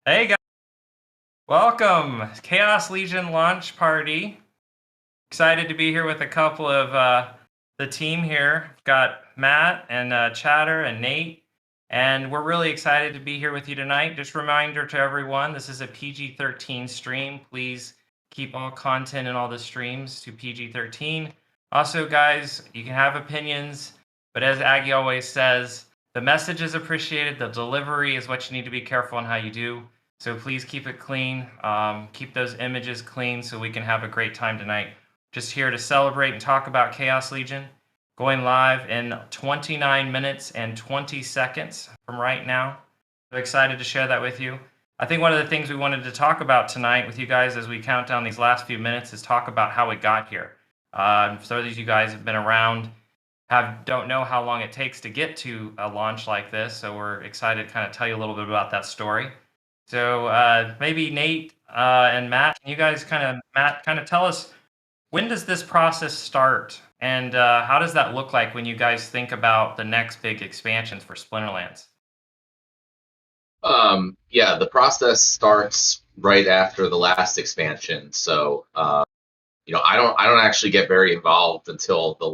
Hey guys, welcome. Chaos Legion launch party. Excited to be here with a couple of the team here. We've got Matt and Chatter and Nate, and we're really excited to be here with you tonight. Just a reminder to everyone, this is a PG-13 stream. Please keep all content in all the streams to PG-13. Also, guys, you can have opinions, but as Aggie always says, the message is appreciated. The delivery is what you need to be careful on how you do. So please keep it clean. Keep those images clean so we can have a great time tonight. Just here to celebrate and talk about Chaos Legion. Going live in 29 minutes and 20 seconds from right now. So excited to share that with you. I think one of the things we wanted to talk about tonight with you guys as we count down these last few minutes is talk about how it got here. So those of you guys have been around, don't know how long it takes to get to a launch like this. So we're excited to kind of tell you a little bit about that story. So maybe Nate and Matt, you guys kind of tell us, when does this process start, and how does that look like when you guys think about the next big expansions for Splinterlands? Yeah, the process starts right after the last expansion. So, I don't actually get very involved until the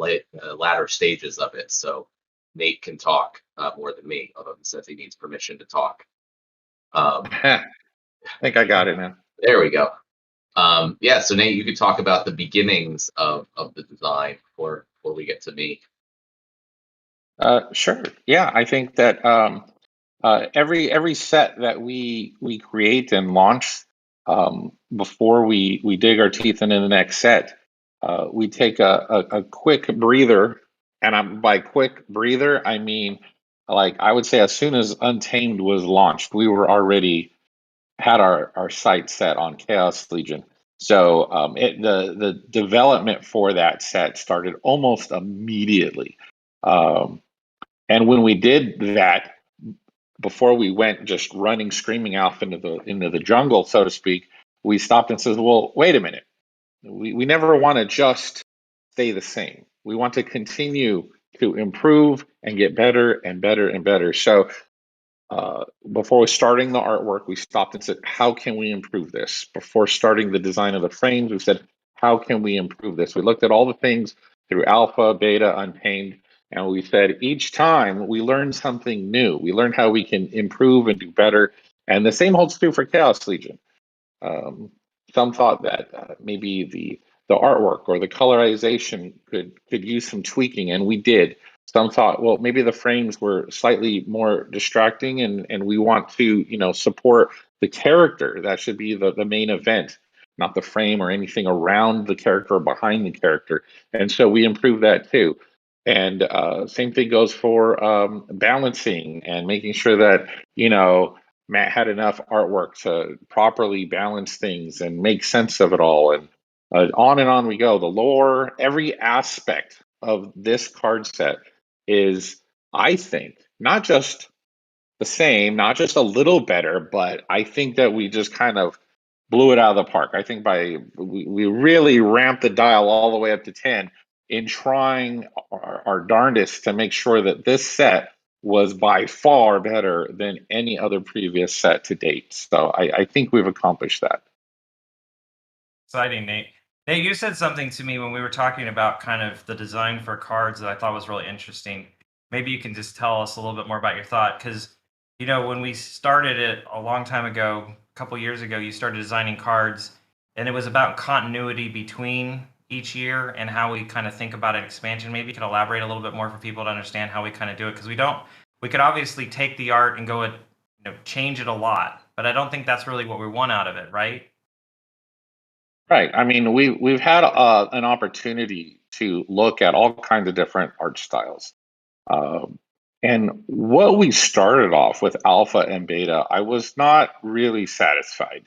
latter stages of it. So Nate can talk more than me, although he says he needs permission to talk. I think I got it now. There we go. Yeah, so Nate, you could talk about the beginnings of the design before we get to me. Sure. Yeah, I think that every set that we create and launch, before we dig our teeth into the next set, we take a quick breather, and by quick breather I mean, like, I would say as soon as Untamed was launched, we were already had our sights set on Chaos Legion. So the development for that set started almost immediately. Um, and when we did that, before we went just running screaming off into the jungle, so to speak, we stopped and said, well, wait a minute. We never want to just stay the same. We want to continue to improve and get better and better and better. So before starting the artwork, we stopped and said, how can we improve this? Before starting the design of the frames, we said, how can we improve this? We looked at all the things through alpha, beta, untamed, and we said each time we learned something new. We learned how we can improve and do better. And the same holds true for Chaos Legion. Um, some thought that maybe the artwork or the colorization could use some tweaking, and we did. Some thought, well, maybe the frames were slightly more distracting, and we want to, support the character. That should be the main event, not the frame or anything around the character or behind the character. And so we improved that too. And same thing goes for balancing and making sure that, Matt had enough artwork to properly balance things and make sense of it all. And on we go. The lore, every aspect of this card set is, I think, not just the same, not just a little better, but I think that we just kind of blew it out of the park. I think we really ramped the dial all the way up to 10 in trying our darndest to make sure that this set was by far better than any other previous set to date. So I think we've accomplished that. Exciting, Nate. Nate, you said something to me when we were talking about kind of the design for cards that I thought was really interesting. Maybe you can just tell us a little bit more about your thought, because when we started it a long time ago, a couple years ago, you started designing cards, and it was about continuity between each year and how we kind of think about an expansion. Maybe you could elaborate a little bit more for people to understand how we kind of do it, because we could obviously take the art and go and change it a lot, but I don't think that's really what we want out of it, right? Right. I mean, we've had an opportunity to look at all kinds of different art styles. Um, and what we started off with alpha and beta, I was not really satisfied.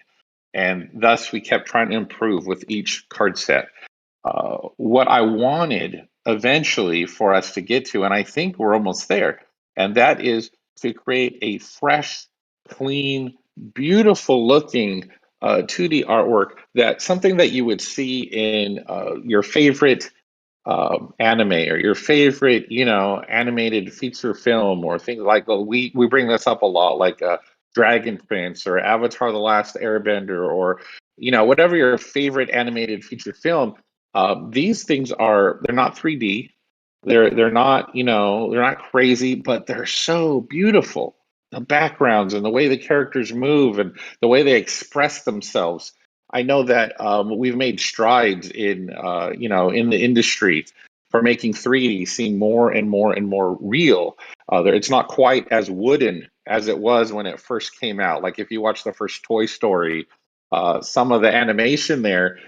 And thus, we kept trying to improve with each card set. What I wanted eventually for us to get to, and I think we're almost there, and that is to create a fresh, clean, beautiful looking 2D artwork, that something that you would see in your favorite anime or your favorite, animated feature film or things like that. We bring this up a lot, like Dragon Prince or Avatar: The Last Airbender, or whatever your favorite animated feature film. These things they're not 3D. They're not they're not crazy, but they're so beautiful. The backgrounds and the way the characters move and the way they express themselves. I know that we've made strides in in the industry for making 3D seem more and more and more real. It's not quite as wooden as it was when it first came out. Like if you watch the first Toy Story, some of the animation there,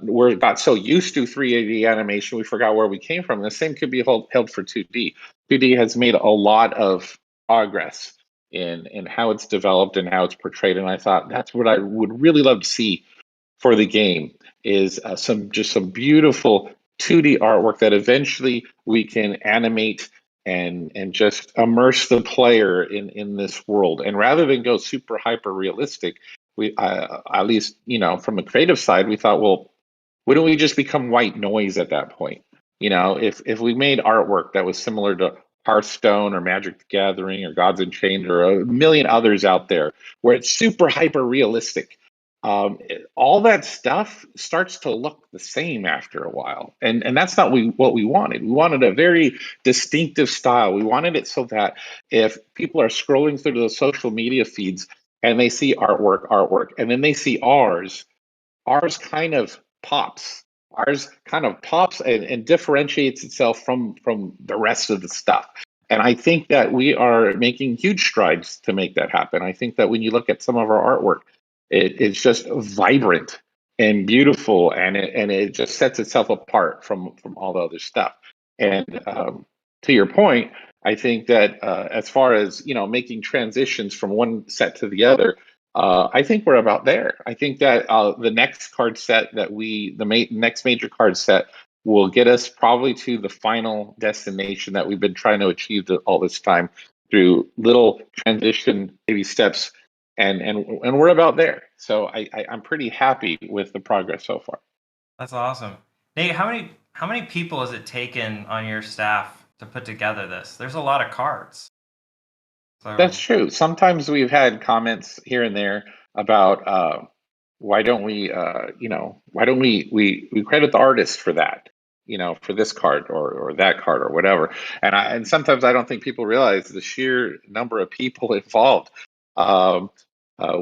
we got so used to 3D animation, we forgot where we came from. The same could be held for 2D. 2D has made a lot of progress in how it's developed and how it's portrayed, and I thought that's what I would really love to see for the game is some beautiful 2D artwork that eventually we can animate and just immerse the player in this world. And rather than go super hyper realistic, we at least from a creative side, we thought, well, wouldn't we just become white noise at that point? If we made artwork that was similar to Hearthstone or Magic the Gathering or Gods Unchained or a million others out there, where it's super hyper realistic, all that stuff starts to look the same after a while, and that's not what we wanted. We wanted a very distinctive style. We wanted it so that if people are scrolling through the social media feeds and they see artwork, and then they see ours kind of pops. Ours kind of pops and differentiates itself from the rest of the stuff. And I think that we are making huge strides to make that happen. I think that when you look at some of our artwork, it's just vibrant and beautiful, and it just sets itself apart from all the other stuff. And to your point, I think that as far as making transitions from one set to the other, I think we're about there. I think that the next card set next major card set will get us probably to the final destination that we've been trying to achieve all this time through little transition baby steps, and we're about there. So I'm pretty happy with the progress so far. That's awesome. Nate, how many people has it taken on your staff to put together this? There's a lot of cards. So That's true. Sometimes we've had comments here and there about why don't we credit the artist for that, for this card or that card or whatever. And sometimes I don't think people realize the sheer number of people involved. Um,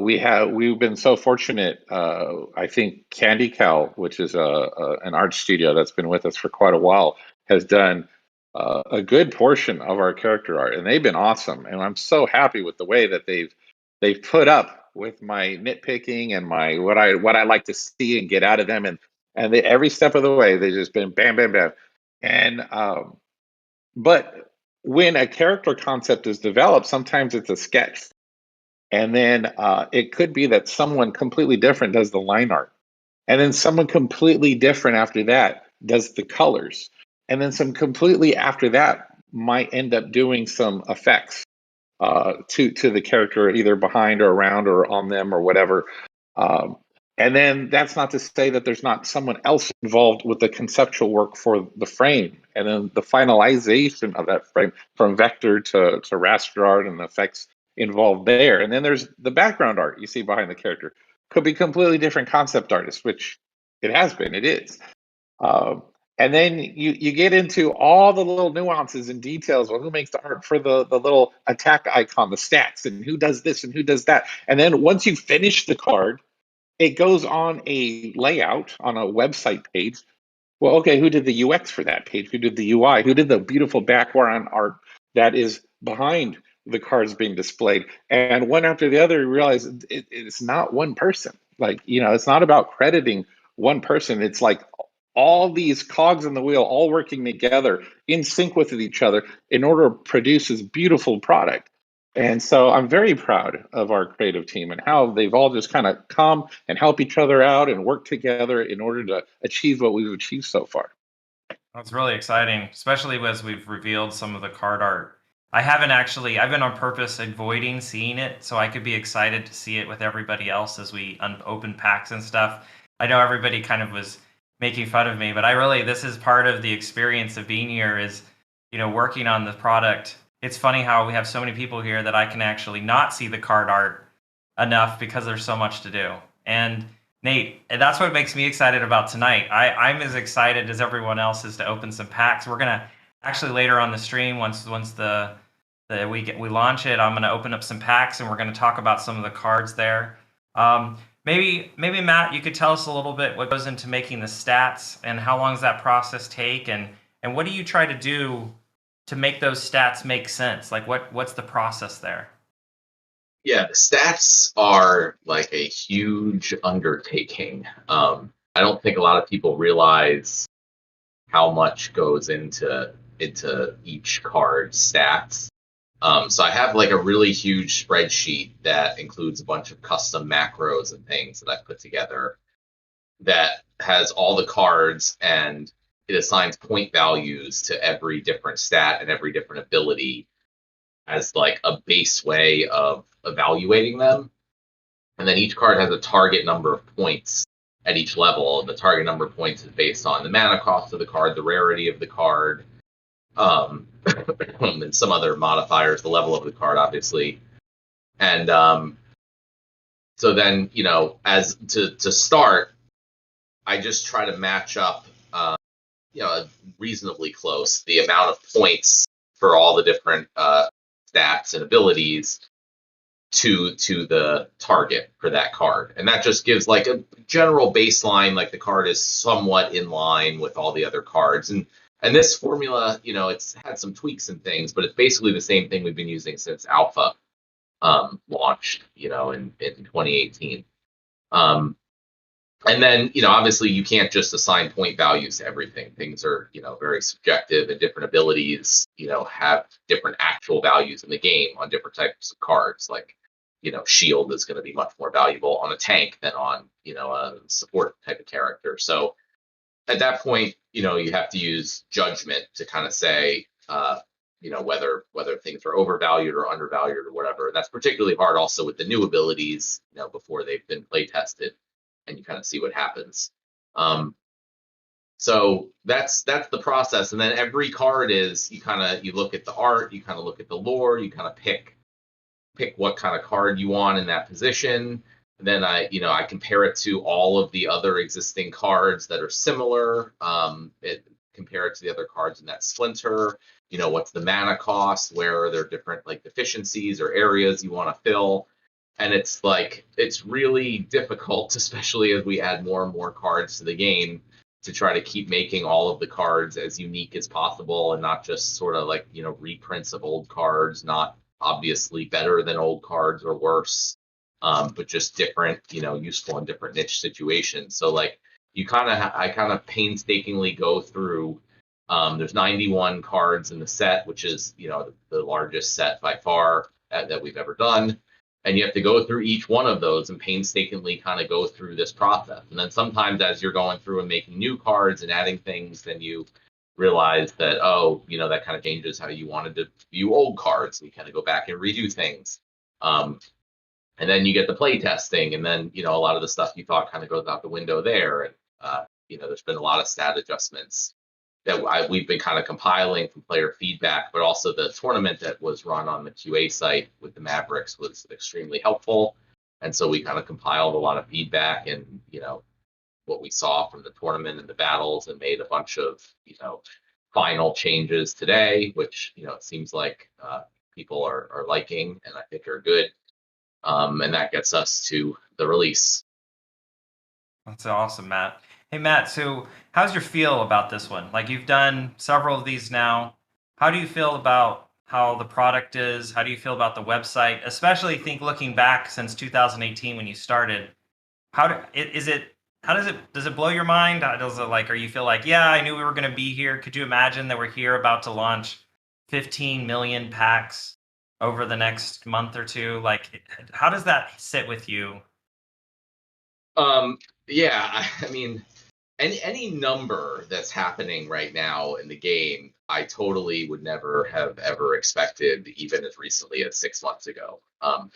we've been so fortunate. I think Candy Cow, which is an art studio that's been with us for quite a while, has done a good portion of our character art, and they've been awesome. And I'm so happy with the way that they've put up with my nitpicking and my what I like to see and get out of them, and every step of the way they just been bam bam bam. And but when a character concept is developed, sometimes it's a sketch, and then it could be that someone completely different does the line art, and then someone completely different after that does the colors, and then some completely after that might end up doing some effects to the character, either behind or around or on them or whatever. Um, and then that's not to say that there's not someone else involved with the conceptual work for the frame, and then the finalization of that frame from vector to raster art and the effects involved there. And then there's the background art you see behind the character. Could be completely different concept artists, which it has been, it is. Um, and then you get into all the little nuances and details. Well, who makes the art for the little attack icon, the stats, and who does this and who does that. And then once you finish the card, it goes on a layout on a website page. Well, okay, who did the UX for that page? Who did the UI? Who did the beautiful background art that is behind the cards being displayed? And one after the other, you realize it's not one person. Like, it's not about crediting one person. It's like all these cogs in the wheel all working together in sync with each other in order to produce this beautiful product. And so I'm very proud of our creative team and how they've all just kind of come and help each other out and work together in order to achieve what we've achieved so far. that's really exciting, especially as we've revealed some of the card art. I've been on purpose avoiding seeing it so I could be excited to see it with everybody else as we open packs and stuff. I know everybody kind of was making fun of me, but this is part of the experience of being here is, working on the product it's funny how we have so many people here that I can actually not see the card art enough because there's so much to do. And Nate, that's what makes me excited about tonight. I'm as excited as everyone else is to open some packs. We're gonna actually later on the stream, once we launch it, I'm gonna open up some packs and we're gonna talk about some of the cards there. Maybe Matt, you could tell us a little bit what goes into making the stats and how long does that process take, and what do you try to do to make those stats make sense? Like what's the process there? Yeah, the stats are like a huge undertaking. I don't think a lot of people realize how much goes into each card's stats. So I have like a really huge spreadsheet that includes a bunch of custom macros and things that I put together that has all the cards, and it assigns point values to every different stat and every different ability as like a base way of evaluating them. And then each card has a target number of points at each level. The target number of points is based on the mana cost of the card, the rarity of the card, and some other modifiers, the level of the card, obviously. And so then, as to start, I just try to match up, reasonably close the amount of points for all the different stats and abilities to the target for that card. And that just gives like a general baseline, like the card is somewhat in line with all the other cards. And this formula, it's had some tweaks and things, but it's basically the same thing we've been using since Alpha launched, in 2018. And then, obviously you can't just assign point values to everything. Things are, very subjective, and different abilities, have different actual values in the game on different types of cards. Like, shield is going to be much more valuable on a tank than on, a support type of character. So at that point, you have to use judgment to kind of say, whether things are overvalued or undervalued or whatever. That's particularly hard also with the new abilities, before they've been play tested, and you kind of see what happens. So that's the process. And then every card is you look at the art, you kind of look at the lore, you kind of pick what kind of card you want in that position. And then I compare it to all of the other existing cards that are similar. Compare it to the other cards in that splinter. What's the mana cost? Where are there different like deficiencies or areas you want to fill? And it's really difficult, especially as we add more and more cards to the game, to try to keep making all of the cards as unique as possible, and not just sort of like, reprints of old cards, not obviously better than old cards or worse, but just different, useful in different niche situations. So like I kind of painstakingly go through, there's 91 cards in the set, which is, the largest set by far that we've ever done. And you have to go through each one of those and painstakingly kind of go through this process. And then sometimes as you're going through and making new cards and adding things, then you realize that, that kind of changes how you wanted to view old cards. And you kind of go back and redo things. And then you get the play testing, and then, a lot of the stuff you thought kind of goes out the window there. And, there's been a lot of stat adjustments that we've been kind of compiling from player feedback, but also the tournament that was run on the QA site with the Mavericks was extremely helpful. And so we kind of compiled a lot of feedback and, what we saw from the tournament and the battles, and made a bunch of, final changes today, which, it seems like people are liking and I think are good. And that gets us to the release. That's awesome, Matt. Hey, Matt, so how's your feel about this one? Like, you've done several of these now. How do you feel about how the product is? How do you feel about the website? Especially looking back since 2018 when you started. Does it blow your mind? Or you feel like, yeah, I knew we were going to be here. Could you imagine that we're here about to launch 15 million packs over the next month or two? Like, how does that sit with you? Yeah, I mean, any number that's happening right now in the game, I totally would never have ever expected, even as recently as 6 months ago. I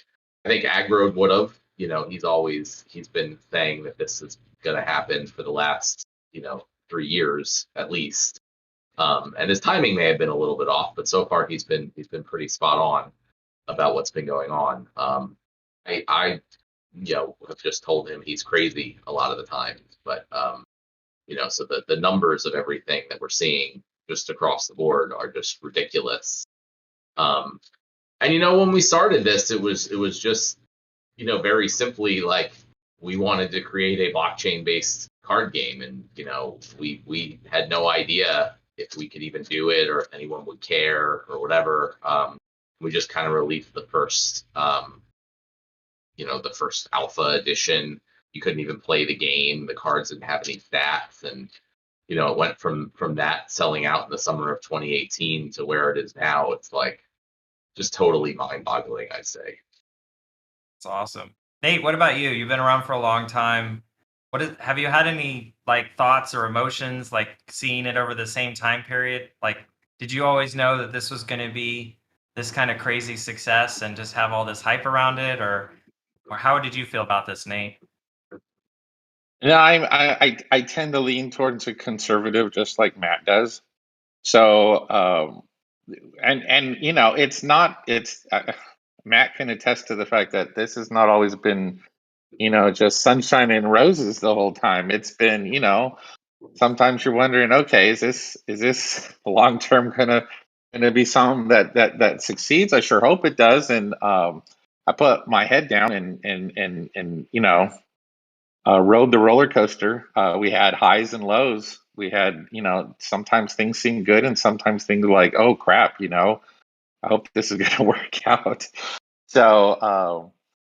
think Aggro would have. He's been saying that this is going to happen for the last 3 years at least. And his timing may have been a little bit off, but so far he's been pretty spot on about what's been going on. I have just told him he's crazy a lot of the time, but so the numbers of everything that we're seeing just across the board are just ridiculous. And when we started this, it was just very simply like we wanted to create a blockchain based card game, and we had no idea if we could even do it or if anyone would care or whatever. We just kind of released the first the first alpha edition. You couldn't even play the game. The cards didn't have any stats, and it went from that selling out in the summer of 2018 to where it is now. It's like just totally mind-boggling, I'd say. It's awesome. Nate, what about you? You've been around for a long time. Have you had any like thoughts or emotions like seeing it over the same time period? Like, did you always know that this was going to be this kind of crazy success and just have all this hype around it, or how did you feel about this, Nate? No, I tend to lean towards a conservative, just like Matt does. So, and Matt can attest to the fact that this has not always been, just sunshine and roses the whole time. It's been, sometimes you're wondering, okay, is this long term gonna be something that succeeds? I sure hope it does. And I put my head down and rode the roller coaster. We had highs and lows. We had, sometimes things seemed good and sometimes things were like, oh crap, I hope this is going to work out. So,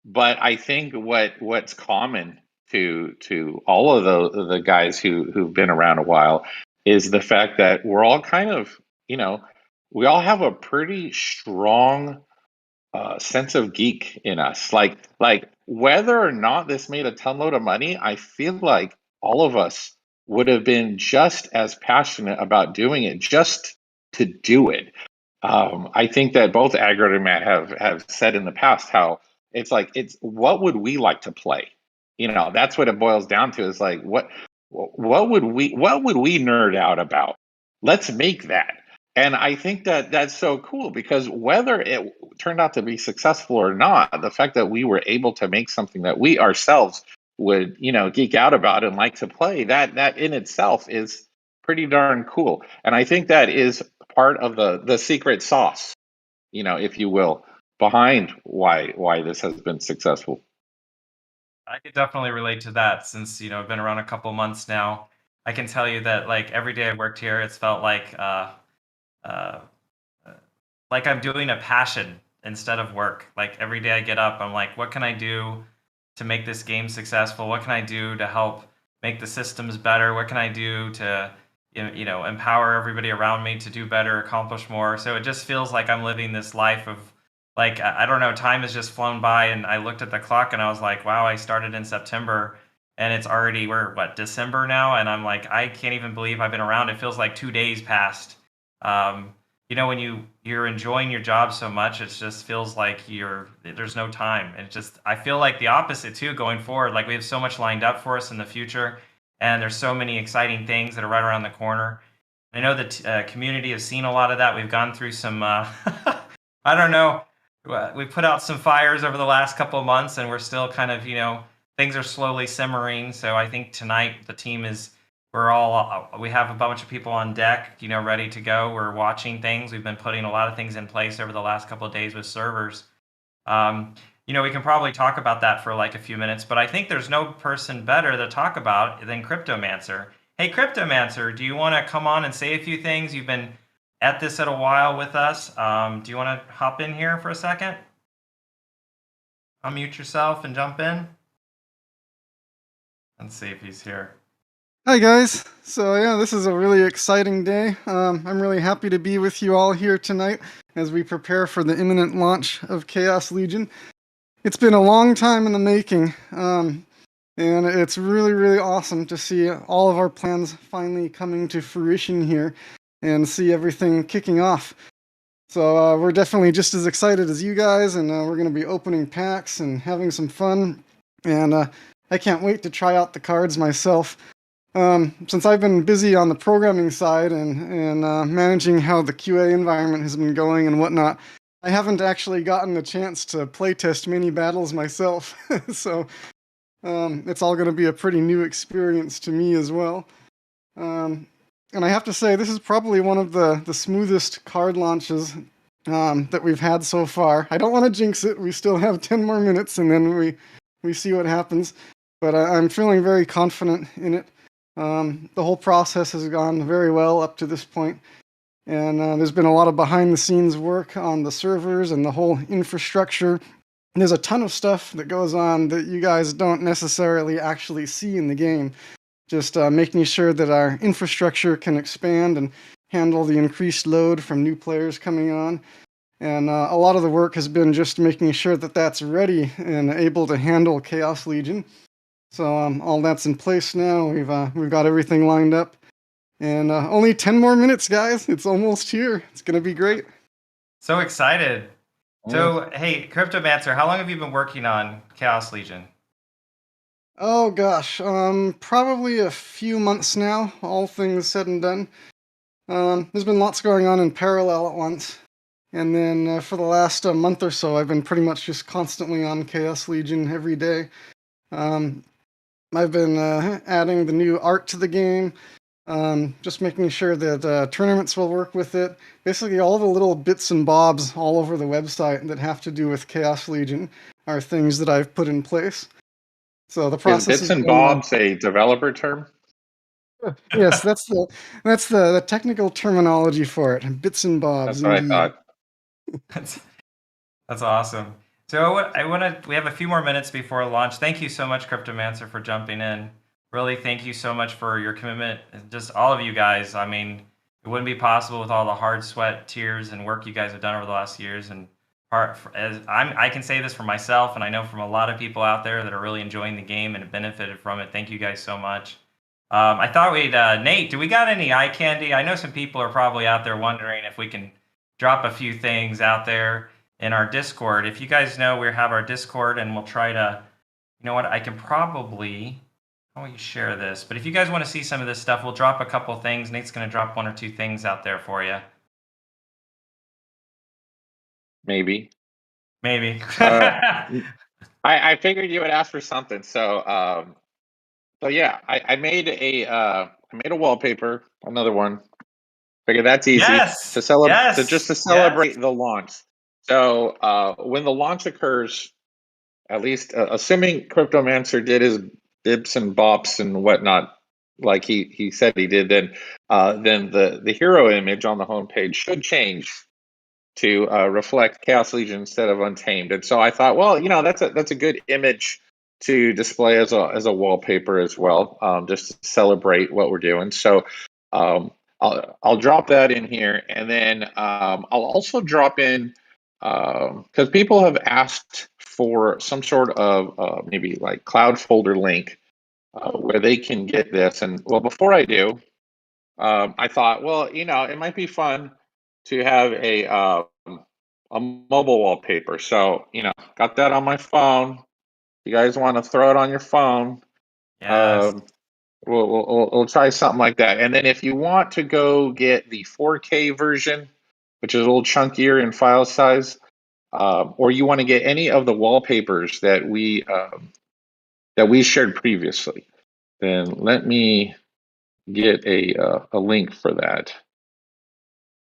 but I think what's common to all of the guys who've been around a while is the fact that we're all kind of, we all have a pretty strong sense of geek in us. Like whether or not this made a ton load of money, I feel like all of us would have been just as passionate about doing it just to do it. I think that both Agrid and Matt have said in the past how it's what would we like to play? That's what it boils down to, is like what would we nerd out about? Let's make that. And I think that that's so cool, because whether it turned out to be successful or not, the fact that we were able to make something that we ourselves would, geek out about and like to play, that in itself is pretty darn cool. And I think that is part of the secret sauce, if you will, behind why this has been successful. I could definitely relate to that since, I've been around a couple months now. I can tell you that like every day I worked here, it's felt uh, like I'm doing a passion instead of work. Like every day I get up, I'm like, what can I do to make this game successful? What can I do to help make the systems better? What can I do to, empower everybody around me to do better, accomplish more? So it just feels like I'm living this life of like, I don't know, time has just flown by, and I looked at the clock and I was like, wow, I started in September and it's already, we're December now? And I'm like, I can't even believe I've been around. It feels like 2 days passed. Um, when you're enjoying your job so much, it just feels like there's no time. And I feel like the opposite too going forward. Like we have so much lined up for us in the future, and there's so many exciting things that are right around the corner. I know the community has seen a lot of that. We've gone through some, I don't know, we put out some fires over the last couple of months, and we're still kind of, things are slowly simmering. So I think tonight the team we have a bunch of people on deck, ready to go. We're watching things. We've been putting a lot of things in place over the last couple of days with servers. We can probably talk about that for like a few minutes, but I think there's no person better to talk about than Cryptomancer. Hey, Cryptomancer, do you want to come on and say a few things? You've been at this a while with us. Do you want to hop in here for a second? Unmute yourself and jump in. Let's see if he's here. Hi guys. So yeah, this is a really exciting day. I'm really happy to be with you all here tonight as we prepare for the imminent launch of Chaos Legion. It's been a long time in the making, and it's really, really awesome to see all of our plans finally coming to fruition here and see everything kicking off. So we're definitely just as excited as you guys, and we're going to be opening packs and having some fun, and I can't wait to try out the cards myself. Since I've been busy on the programming side and managing how the QA environment has been going and whatnot, I haven't actually gotten a chance to playtest many battles myself. So it's all going to be a pretty new experience to me as well. And I have to say, this is probably one of the smoothest card launches that we've had so far. I don't want to jinx it. We still have 10 more minutes, and then we see what happens. But I'm feeling very confident in it. The whole process has gone very well up to this point, and there's been a lot of behind-the-scenes work on the servers and the whole infrastructure. And there's a ton of stuff that goes on that you guys don't necessarily actually see in the game. Just making sure that our infrastructure can expand and handle the increased load from new players coming on. And a lot of the work has been just making sure that that's ready and able to handle Chaos Legion. So all that's in place now. We've got everything lined up, and only 10 more minutes, guys. It's almost here. It's gonna be great. So excited. So hey, Cryptomancer, how long have you been working on Chaos Legion? Oh gosh, probably a few months now. All things said and done. There's been lots going on in parallel at once. And then for the last month or so, I've been pretty much just constantly on Chaos Legion every day. I've been adding the new art to the game, just making sure that tournaments will work with it. Basically, all the little bits and bobs all over the website that have to do with Chaos Legion are things that I've put in place. So the process Is bits and bobs a developer term? Yes, that's the technical terminology for it. Bits and bobs, That's what indeed. I thought. That's awesome. So I want to. We have a few more minutes before launch. Thank you so much, Cryptomancer, for jumping in. Really, thank you so much for your commitment. Just all of you guys. I mean, it wouldn't be possible with all the hard sweat, tears, and work you guys have done over the last years. And I can say this for myself, and I know from a lot of people out there that are really enjoying the game and have benefited from it. Thank you guys so much. I thought we'd Nate. Do we got any eye candy? I know some people are probably out there wondering if we can drop a few things out there in our Discord. If you guys know, we have our Discord, and we'll try to. You know what? I can probably. How will you share this? But if you guys want to see some of this stuff, we'll drop a couple things. Nate's going to drop one or two things out there for you. Maybe. Maybe. I figured you would ask for something, so yeah, I made a wallpaper, another one. Figure that's easy Yes. to celebrate. Yes. Just to celebrate the launch. So when the launch occurs, at least assuming Cryptomancer did his bibs and bops and whatnot, like he said he did, then the hero image on the homepage should change to reflect Chaos Legion instead of Untamed. And so I thought, well, that's a good image to display as a wallpaper as well, just to celebrate what we're doing. So I'll drop that in here, and then I'll also drop in because people have asked for some sort of maybe like cloud folder link where they can get this. And well, before I do, I thought, well, it might be fun to have a mobile wallpaper. So got that on my phone. You guys want to throw it on your phone? Yes. We'll try something like that. And then if you want to go get the 4K version, which is a little chunkier in file size, or you want to get any of the wallpapers that we shared previously, then let me get a link for that.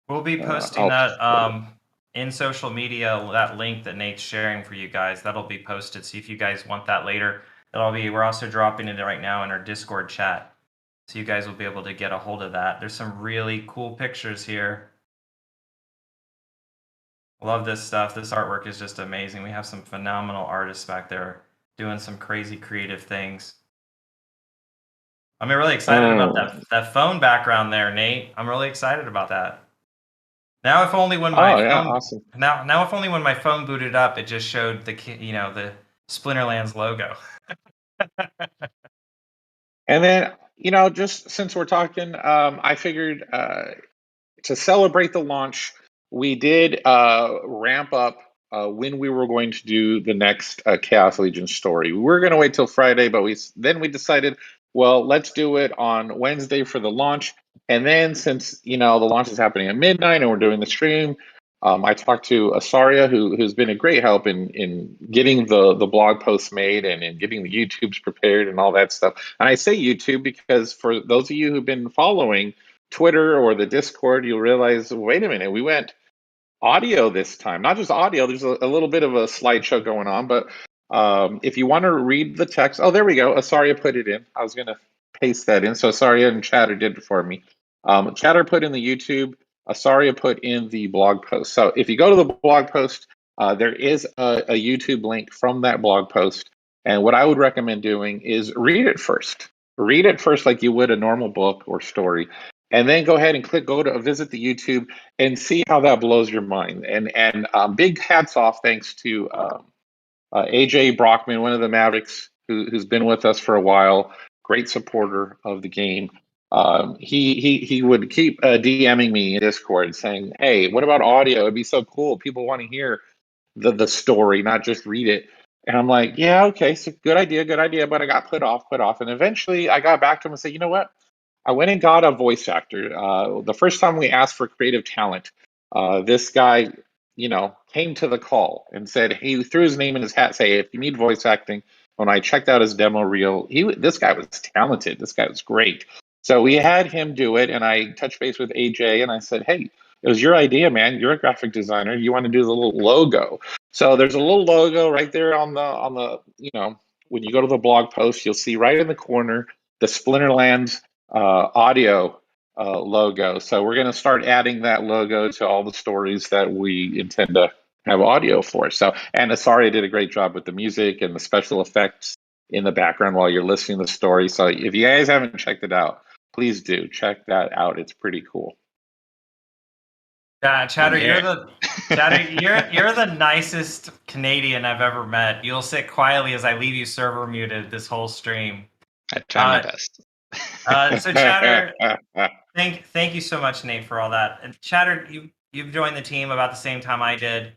We'll be posting that in social media, that link that Nate's sharing for you guys. That'll be posted. See if you guys want that later. We're also dropping it right now in our Discord chat. So you guys will be able to get a hold of that. There's some really cool pictures here. Love this stuff. This artwork is just amazing. We have some phenomenal artists back there doing some crazy creative things. I'm really excited about that phone background there, Nate. I'm really excited about that. Now, if only when my phone, awesome. Now, if only when my phone booted up, it just showed the Splinterlands logo. And then just since we're talking, I figured to celebrate the launch, we did ramp up when we were going to do the next Chaos Legion story. We were going to wait till Friday, but we decided well, let's do it on Wednesday for the launch. And then since, the launch is happening at midnight and we're doing the stream, I talked to Asaria, who's been a great help in getting the blog posts made and in getting the YouTubes prepared and all that stuff. And I say YouTube because for those of you who've been following Twitter or the Discord, you'll realize, wait a minute, we went audio this time, not just audio. There's a little bit of a slideshow going on, but if you want to read the text, oh, there we go. Asaria put it in. I was going to paste that in. So Asaria and Chatter did it for me. Chatter put in the YouTube. Asaria put in the blog post. So if you go to the blog post, there is a YouTube link from that blog post. And what I would recommend doing is read it first. Read it first like you would a normal book or story. And then go ahead and go to visit the YouTube and see how that blows your mind. And big hats off, thanks to AJ Brockman, one of the Mavericks, who's been with us for a while, great supporter of the game. He would keep DMing me in Discord saying, "Hey, what about audio? It'd be so cool. People want to hear the story, not just read it." And I'm like, "Yeah, okay, so good idea." But I got put off. And eventually I got back to him and said, "You know what? I went and got a voice actor. The first time we asked for creative talent, this guy, came to the call and said he threw his name in his hat, say, if you need voice acting. When I checked out his demo reel, this guy was talented. This guy was great. So we had him do it, and I touched base with AJ, and I said, hey, it was your idea, man. You're a graphic designer. You want to do the little logo. So there's a little logo right there on the when you go to the blog post, you'll see right in the corner the Splinterlands audio logo. So we're going to start adding that logo to all the stories that we intend to have audio for. So, and Asaria did a great job with the music and the special effects in the background while you're listening to the story. So if you guys haven't checked it out, please do check that out. It's pretty cool. Yeah, Chatter, you're the nicest Canadian I've ever met. You'll sit quietly as I leave you server muted this whole stream. I try my best. So Chatter, thank you so much, Nate, for all that. And Chatter, you've joined the team about the same time I did.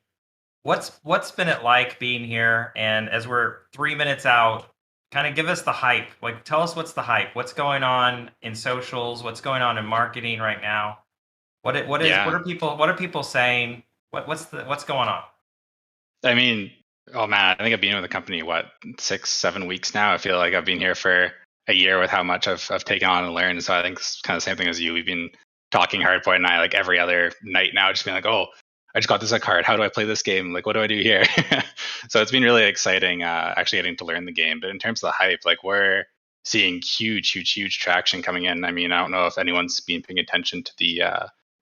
What's been it like being here? And as we're 3 minutes out, kind of give us the hype. Like, tell us what's the hype. What's going on in socials? What's going on in marketing right now? What are people saying? What's going on? I mean, oh man, I think I've been with the company 6-7 weeks now. I feel like I've been here for a year with how much I've taken on and learned. So I think it's kind of the same thing as you. We've been talking Hardpoint and I like every other night now, just being like, oh, I just got this card. How do I play this game? Like, what do I do here? So it's been really exciting actually getting to learn the game. But in terms of the hype, like we're seeing huge traction coming in. I mean, I don't know if anyone's been paying attention to the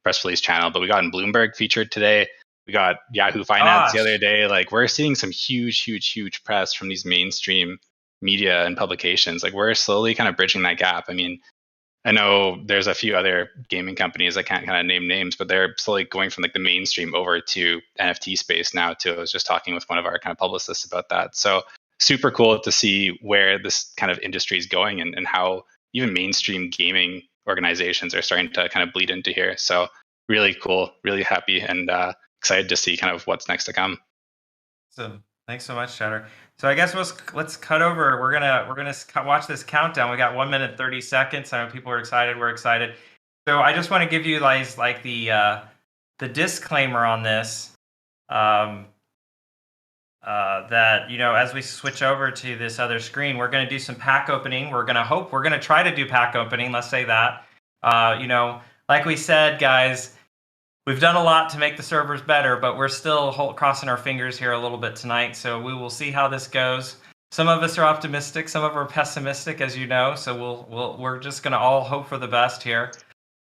press release channel, but we got in Bloomberg featured today. We got Yahoo Finance the other day. Like we're seeing some huge press from these mainstream media and publications. Like we're slowly kind of bridging that gap. I mean, I know there's a few other gaming companies, I can't kind of name names, but they're slowly going from like the mainstream over to NFT space now too. I was just talking with one of our kind of publicists about that. So super cool to see where this kind of industry is going and how even mainstream gaming organizations are starting to kind of bleed into here. So really cool, really happy and excited to see kind of what's next to come. So thanks so much, Chatter. So I guess let's cut over. We're gonna watch this countdown. We got 1 minute 30 seconds. I know people are excited. We're excited. So I just want to give you guys like the disclaimer on this. That as we switch over to this other screen, we're going to do some pack opening. We're going to try to do pack opening. Let's say that. Like we said, guys. We've done a lot to make the servers better, but we're still crossing our fingers here a little bit tonight. So we will see how this goes. Some of us are optimistic, some of us are pessimistic, as you know. So we're just going to all hope for the best here.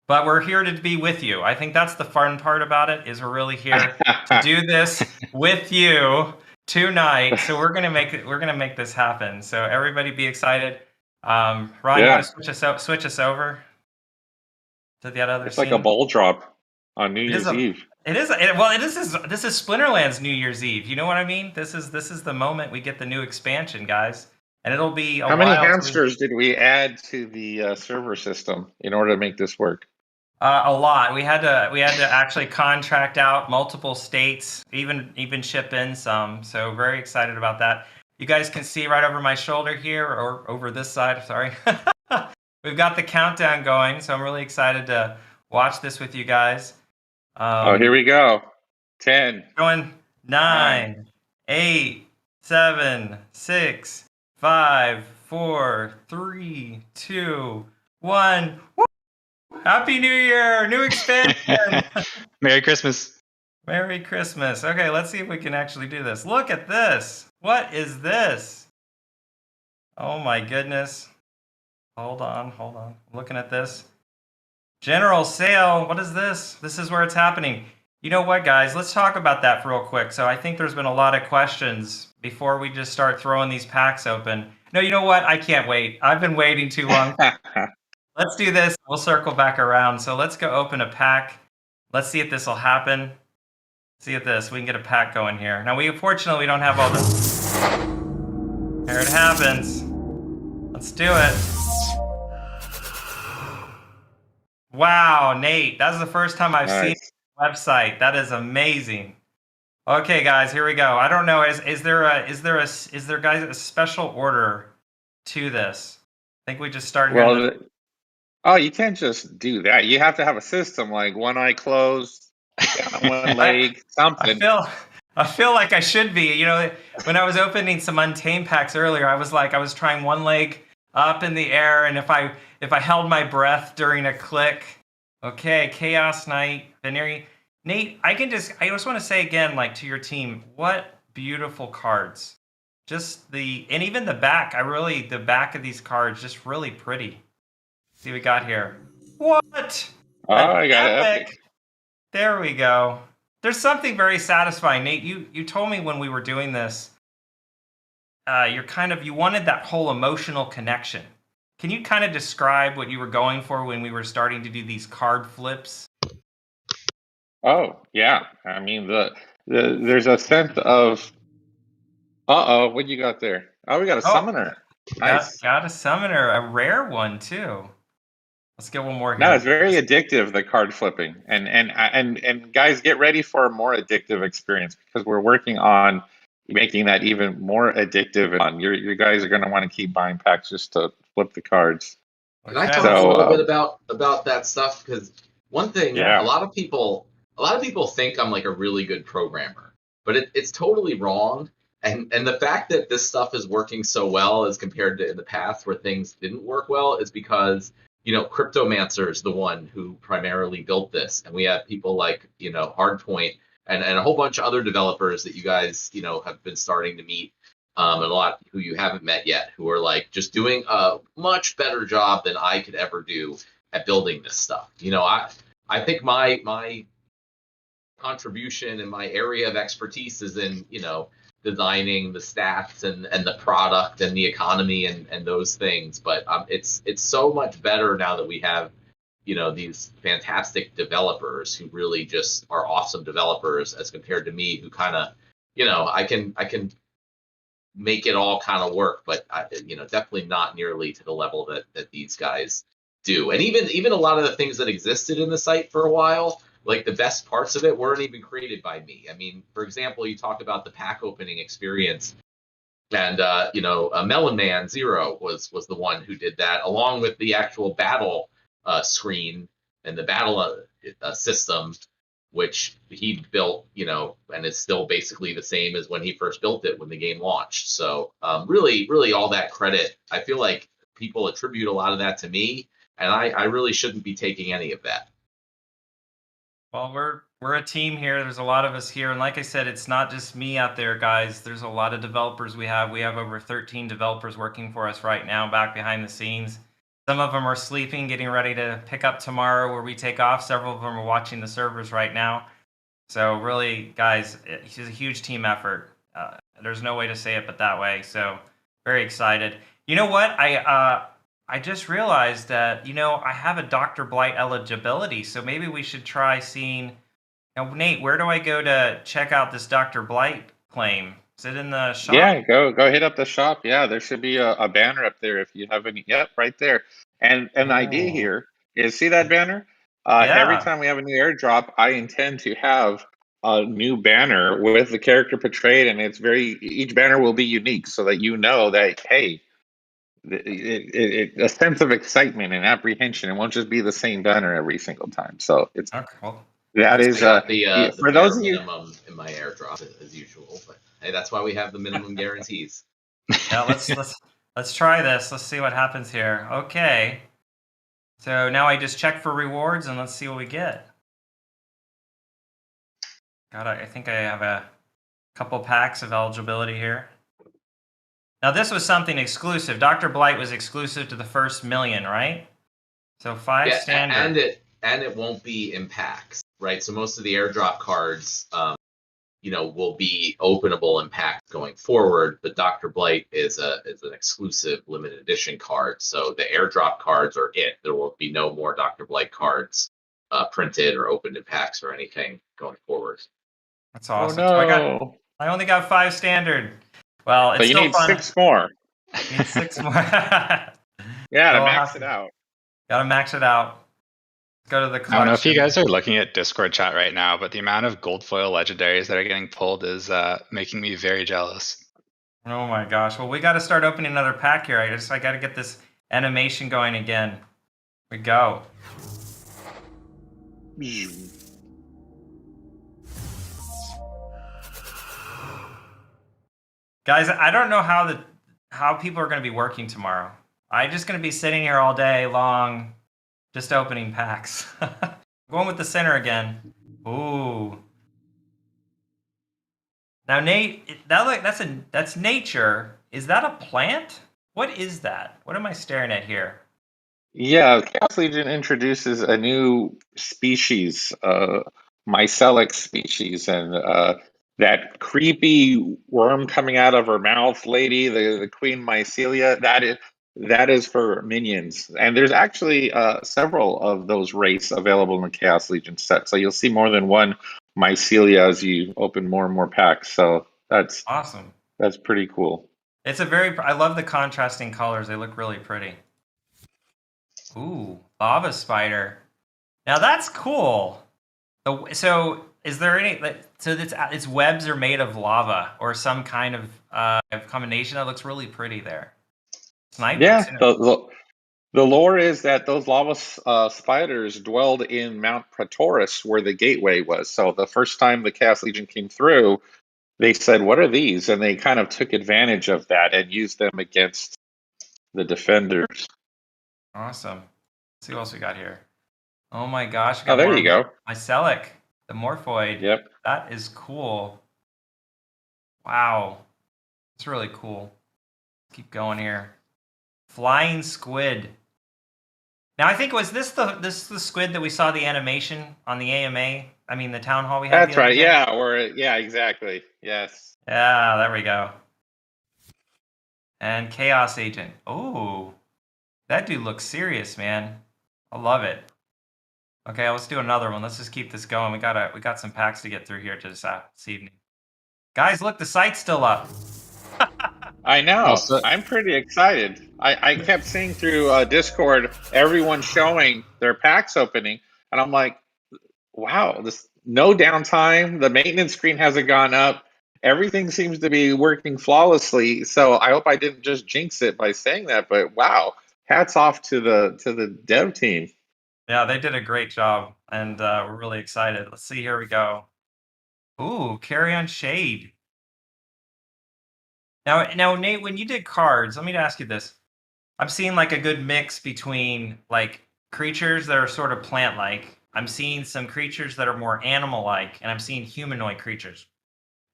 But we're here to be with you. I think that's the fun part about it, is we're really here to do this with you tonight. So we're going to make this happen. So everybody be excited. Ryan, you want to switch us over to the other scene? Like a ball drop on New Year's Eve. This is Splinterlands New Year's Eve. You know what I mean? This is the moment we get the new expansion, guys, and it'll be How many hamsters did we add to the server system in order to make this work? A lot. We had to actually contract out multiple states, even ship in some. So very excited about that. You guys can see right over my shoulder here, or over this side. Sorry. we've got the countdown going, so I'm really excited to watch this with you guys. Oh, here we go. 10, Going 9. 9, 8, 7, 6, 5, 4, 3, 2, 1. Woo! Happy New Year! New expansion! Merry Christmas. Merry Christmas. Okay, let's see if we can actually do this. Look at this. What is this? Oh my goodness. Hold on. I'm looking at this. General sale. What is this? This is where it's happening. You know what, guys? Let's talk about that real quick. So I think there's been a lot of questions before we just start throwing these packs open. No, you know what? I can't wait. I've been waiting too long. Let's do this. We'll circle back around. So let's go open a pack. Let's see if this will happen. See if this. We can get a pack going here. Now, unfortunately, we don't have all the... Here it happens. Let's do it. Wow, Nate, that's the first time I've seen the website. That is amazing. Okay, guys, here we go. I don't know. Is there guys a special order to this? I think we just start here. Well, oh, you can't just do that. You have to have a system like one eye closed, one leg, something. I feel like I should be. You know, when I was opening some Untamed packs earlier, I was trying one leg up in the air, and if I held my breath during a click. Okay, Chaos Knight, Veneri. Nate, I just want to say again, like, to your team, what beautiful cards. And even the back, the back of these cards, just really pretty. See what we got here. What? Oh, I got it. Epic. There we go. There's something very satisfying. Nate, you told me when we were doing this, you wanted that whole emotional connection. Can you kind of describe what you were going for when we were starting to do these card flips? Oh, yeah. I mean, there's a sense of, what you got there? Oh, we got a summoner. Nice. Got a summoner, a rare one too. Let's get one more here. No, it's very addictive, the card flipping. And guys, get ready for a more addictive experience because we're working on making that even more addictive. And your guys are going to want to keep buying packs just to flip the cards. Can I talk a little bit about that stuff? Because one thing, a lot of people think I'm like a really good programmer, but it's totally wrong. And the fact that this stuff is working so well as compared to in the past where things didn't work well is because, Cryptomancer is the one who primarily built this. And we have people like, Hardpoint and a whole bunch of other developers that you guys, have been starting to meet, and a lot who you haven't met yet, who are like just doing a much better job than I could ever do at building this stuff. I think my contribution and my area of expertise is in, designing the stats and the product and the economy and those things. But it's so much better now that we have, these fantastic developers who really just are awesome developers as compared to me who kind of, I can make it all kind of work, but definitely not nearly to the level that these guys do. And even a lot of the things that existed in the site for a while, like the best parts of it weren't even created by me. I mean, for example, you talked about the pack opening experience, and Melon Man Zero was the one who did that, along with the actual battle screen and the battle system, which he built, and is still basically the same as when he first built it when the game launched. So really all that credit, I feel like people attribute a lot of that to me, and I really shouldn't be taking any of that. Well, we're a team here. There's a lot of us here, and like I said, it's not just me out there, guys. There's a lot of developers we have. We have over 13 developers working for us right now, back behind the scenes. Some of them are sleeping, getting ready to pick up tomorrow where we take off. Several of them are watching the servers right now. So really, guys, it's a huge team effort. There's no way to say it but that way. So very excited. You know what? I just realized that, I have a Dr. Blight eligibility, so maybe we should try seeing... Now, Nate, where do I go to check out this Dr. Blight claim? Is it in the shop? Yeah, go hit up the shop. Yeah, there should be a banner up there if you have any. Yep, right there. And the idea here is, see that banner? Every time we have a new airdrop, I intend to have a new banner with the character portrayed, and each banner will be unique so that that, hey, a sense of excitement and apprehension. It won't just be the same banner every single time. So it's Okay, well, that I is got the for bare those of you. minimum in my airdrop as usual, but hey, that's why we have the minimum guarantees. yeah, let's try this. Let's see what happens here. Okay. So now I just check for rewards and let's see what we get. I think I have a couple packs of eligibility here. Now this was something exclusive. Dr. Blight was exclusive to the first million, right? So 5 standard. And it won't be in packs, right? So most of the airdrop cards, will be openable in packs going forward. But Dr. Blight is an exclusive limited edition card, so the airdrop cards are it. There will be no more Dr. Blight cards printed or opened in packs or anything going forward. That's awesome. Oh So no! I only got 5 standard. Well, it's But you still need fun. 6 more. Need 6 more. Yeah, to So max it out. Gotta max it out. Let's go to the collection. I don't know if you guys are looking at Discord chat right now, but the amount of gold foil legendaries that are getting pulled is making me very jealous. Oh my gosh. Well, we got to start opening another pack here. I got to get this animation going again. We go. Guys, I don't know how people are going to be working tomorrow. I'm just going to be sitting here all day long, just opening packs. Going with the center again. Ooh. Now, Nate, that's nature. Is that a plant? What is that? What am I staring at here? Yeah, Chaos Legion introduces a new species, mycelic species, and that creepy worm coming out of her mouth, lady, the Queen Mycelia. That is for minions, and there's actually several of those race available in the Chaos Legion set. So you'll see more than one Mycelia as you open more and more packs. So that's Awesome. That's pretty cool. I love the contrasting colors. They look really pretty. Ooh, lava spider. Now that's cool. So is there any? So its webs are made of lava or some kind of combination that looks really pretty there. Snipers. Yeah, the lore is that those lava spiders dwelled in Mount Praetorus, where the gateway was. So the first time the Chaos Legion came through, they said, "What are these?" And they kind of took advantage of that and used them against the defenders. Awesome. Let's see what else we got here. Oh my gosh! Oh, there you go. Mycelic, the Morphoid. Yep. That is cool. Wow, it's really cool. Let's keep going here. Flying squid. Now I think was this the squid that we saw the animation on the AMA? I mean the town hall we had. That's right. Yeah, exactly. Yes. Yeah, there we go. And Chaos Agent. Oh, that dude looks serious, man. I love it. Okay, let's do another one. Let's just keep this going. We got some packs to get through here this evening. Guys, look, the site's still up. I know. I'm pretty excited. I kept seeing through Discord everyone showing their packs opening, and I'm like, wow, this no downtime. The maintenance screen hasn't gone up. Everything seems to be working flawlessly. So I hope I didn't just jinx it by saying that. But wow, hats off to the dev team. Yeah, they did a great job, and we're really excited. Let's see. Here we go. Ooh, Carry On Shade. Now, Nate, when you did cards, let me ask you this. I'm seeing like a good mix between like creatures that are sort of plant-like. I'm seeing some creatures that are more animal-like, and I'm seeing humanoid creatures.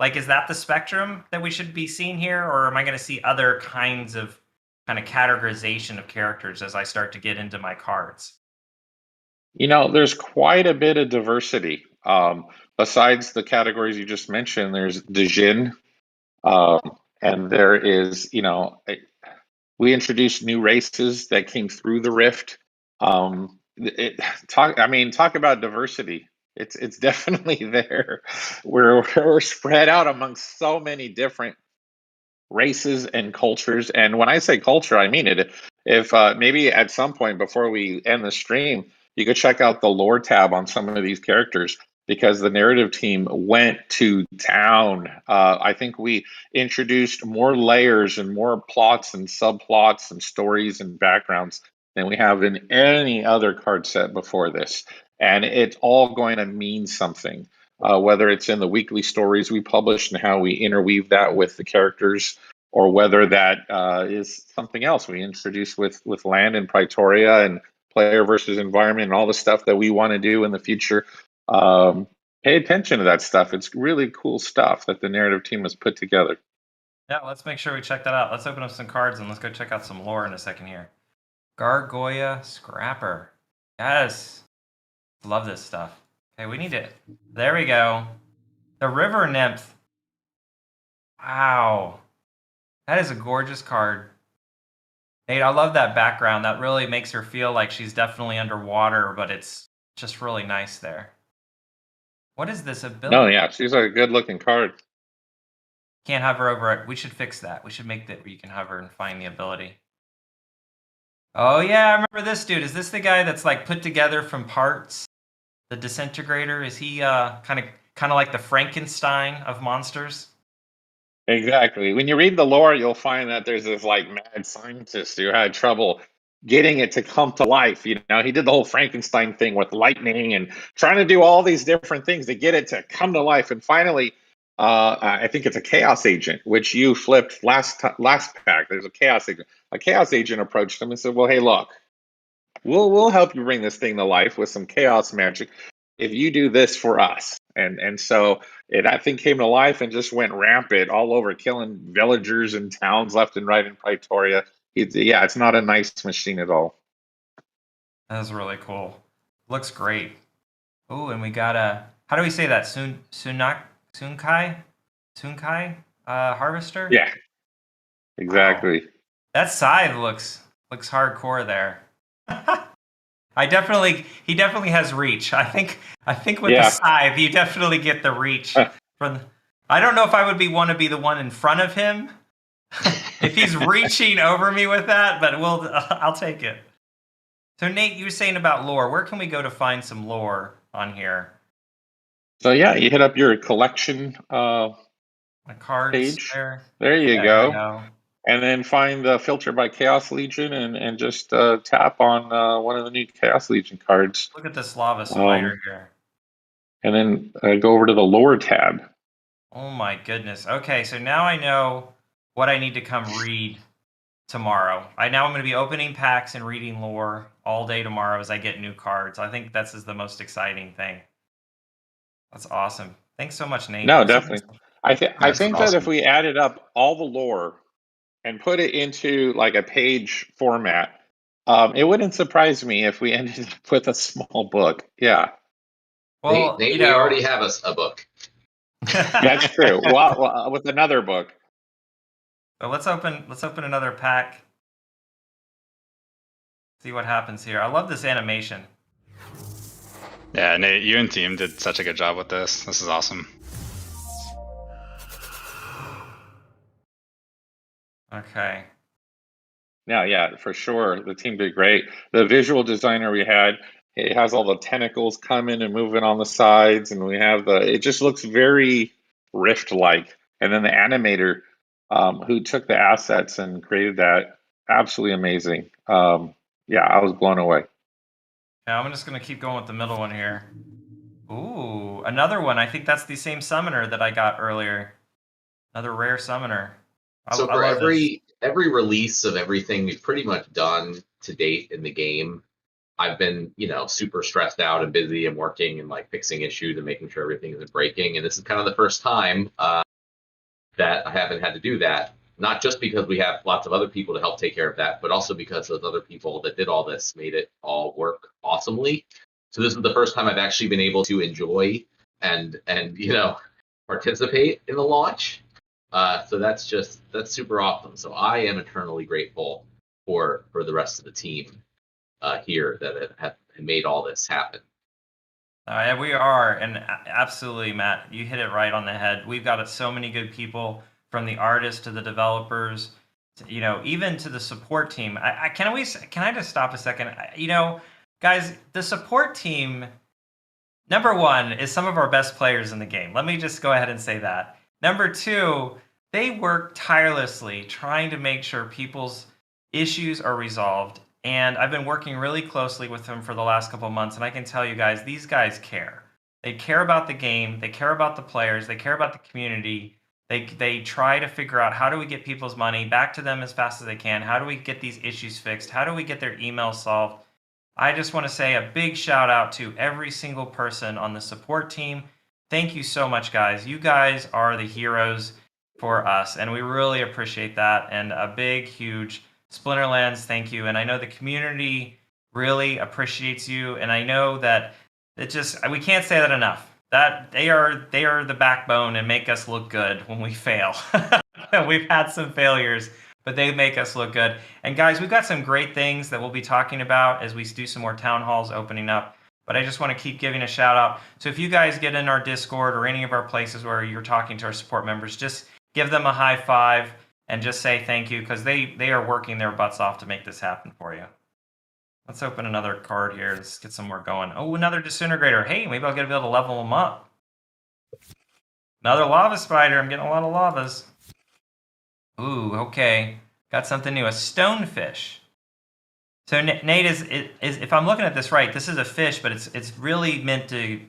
Like, is that the spectrum that we should be seeing here, or am I going to see other kinds of kind of categorization of characters as I start to get into my cards? There's quite a bit of diversity. Besides the categories you just mentioned, there's the Jin, and there is, we introduced new races that came through the Rift. Talk about diversity. It's definitely there. We're spread out amongst so many different races and cultures. And when I say culture, I mean it. If maybe at some point before we end the stream, you could check out the lore tab on some of these characters. because the narrative team went to town. I think we introduced more layers and more plots and subplots and stories and backgrounds than we have in any other card set before this. And it's all going to mean something, whether it's in the weekly stories we publish and how we interweave that with the characters, or whether that is something else we introduce with land and Praetoria and player versus environment and all the stuff that we want to do in the future. Pay attention to that stuff. It's really cool stuff that the narrative team has put together. Yeah, let's make sure we check that out. Let's open up some cards and let's go check out some lore in a second here. Gargoyle Scrapper. Yes. Love this stuff. Okay, we need it. There we go. The River Nymph. Wow. That is a gorgeous card. Nate, I love that background. That really makes her feel like she's definitely underwater, but it's just really nice there. What is this ability? No, yeah, she's a good looking card. Can't hover over it. We should fix that. We should make that where you can hover and find the ability. Oh yeah, I remember this dude. Is this the guy that's like put together from parts? The disintegrator? Is he kind of like the Frankenstein of monsters? Exactly. When you read the lore, you'll find that there's this like mad scientist who had trouble getting it to come to life. You know, he did the whole Frankenstein thing with lightning and trying to do all these different things to get it to come to life. And finally, I think it's a chaos agent, which you flipped last pack. There's a chaos agent. A chaos agent approached him and said, "Well, hey, look, we'll help you bring this thing to life with some chaos magic if you do this for us." And so it, I think, came to life and just went rampant all over, killing villagers and towns left and right in Praetoria. It's not a nice machine at all. That was really cool. Looks great. Oh, and we got a, how do we say that? Sunkai harvester? Yeah, exactly. Wow. That scythe looks hardcore there. He definitely has reach. I think with the scythe, you definitely get the reach from. I don't know if I would want to be the one in front of him if he's reaching over me with that, but I'll take it. So Nate, you were saying about lore. Where can we go to find some lore on here? So yeah, you hit up your collection My cards page. there. There you go. And then find the filter by Chaos Legion and just tap on one of the new Chaos Legion cards. Look at this lava spider here. And then go over to the lore tab. Oh my goodness. Okay, so now I know what I need to come read tomorrow. I'm going to be opening packs and reading lore all day tomorrow as I get new cards. I think this is the most exciting thing. That's awesome. Thanks so much, Nate. No, definitely. I think awesome. that if we added up all the lore and put it into like a page format, it wouldn't surprise me if we ended up with a small book. Yeah. Well, Nate, we already have a book. That's true. Well, with another book. So let's open another pack. See what happens here. I love this animation. Yeah, Nate, you and team did such a good job with this. This is awesome. Okay. Yeah, for sure. The team did great. The visual designer we had, it has all the tentacles coming and moving on the sides, and we have it just looks very Rift-like. And then the animator who took the assets and created that, absolutely amazing. I was blown away. Now I'm just going to keep going with the middle one here. Ooh, another one. I think that's the same summoner that I got earlier. Another rare summoner. So for every release of everything we've pretty much done to date in the game, I've been, super stressed out and busy and working and like fixing issues and making sure everything isn't breaking. And this is kind of the first time that I haven't had to do that. Not just because we have lots of other people to help take care of that, but also because those other people that did all this made it all work awesomely. So this is the first time I've actually been able to enjoy and participate in the launch. So that's super awesome. So I am eternally grateful for the rest of the team here that have made all this happen. Yeah, we are, and absolutely, Matt, you hit it right on the head. We've got so many good people, from the artists to the developers, to, even to the support team. Can I just stop a second? Guys, the support team number one is some of our best players in the game. Let me just go ahead and say that. Number two, they work tirelessly trying to make sure people's issues are resolved. And I've been working really closely with them for the last couple of months. And I can tell you guys, these guys care. They care about the game. They care about the players. They care about the community. They try to figure out, how do we get people's money back to them as fast as they can? How do we get these issues fixed? How do we get their emails solved? I just want to say a big shout out to every single person on the support team. Thank you so much, guys. You guys are the heroes for us, and we really appreciate that. And a big, huge Splinterlands thank you. And I know the community really appreciates you, and I know that we can't say that enough. That they are the backbone and make us look good when we fail. We've had some failures, but they make us look good. And guys, we've got some great things that we'll be talking about as we do some more town halls opening up. But I just want to keep giving a shout out. So if you guys get in our Discord or any of our places where you're talking to our support members, just give them a high five and just say thank you, because they are working their butts off to make this happen for you. Let's open another card here. Let's get some more going. Oh, another disintegrator. Hey, maybe I'll be able to level them up. Another lava spider. I'm getting a lot of lavas. Ooh, okay. Got something new. A stonefish. So Nate, is if I'm looking at this right, this is a fish, but it's really meant to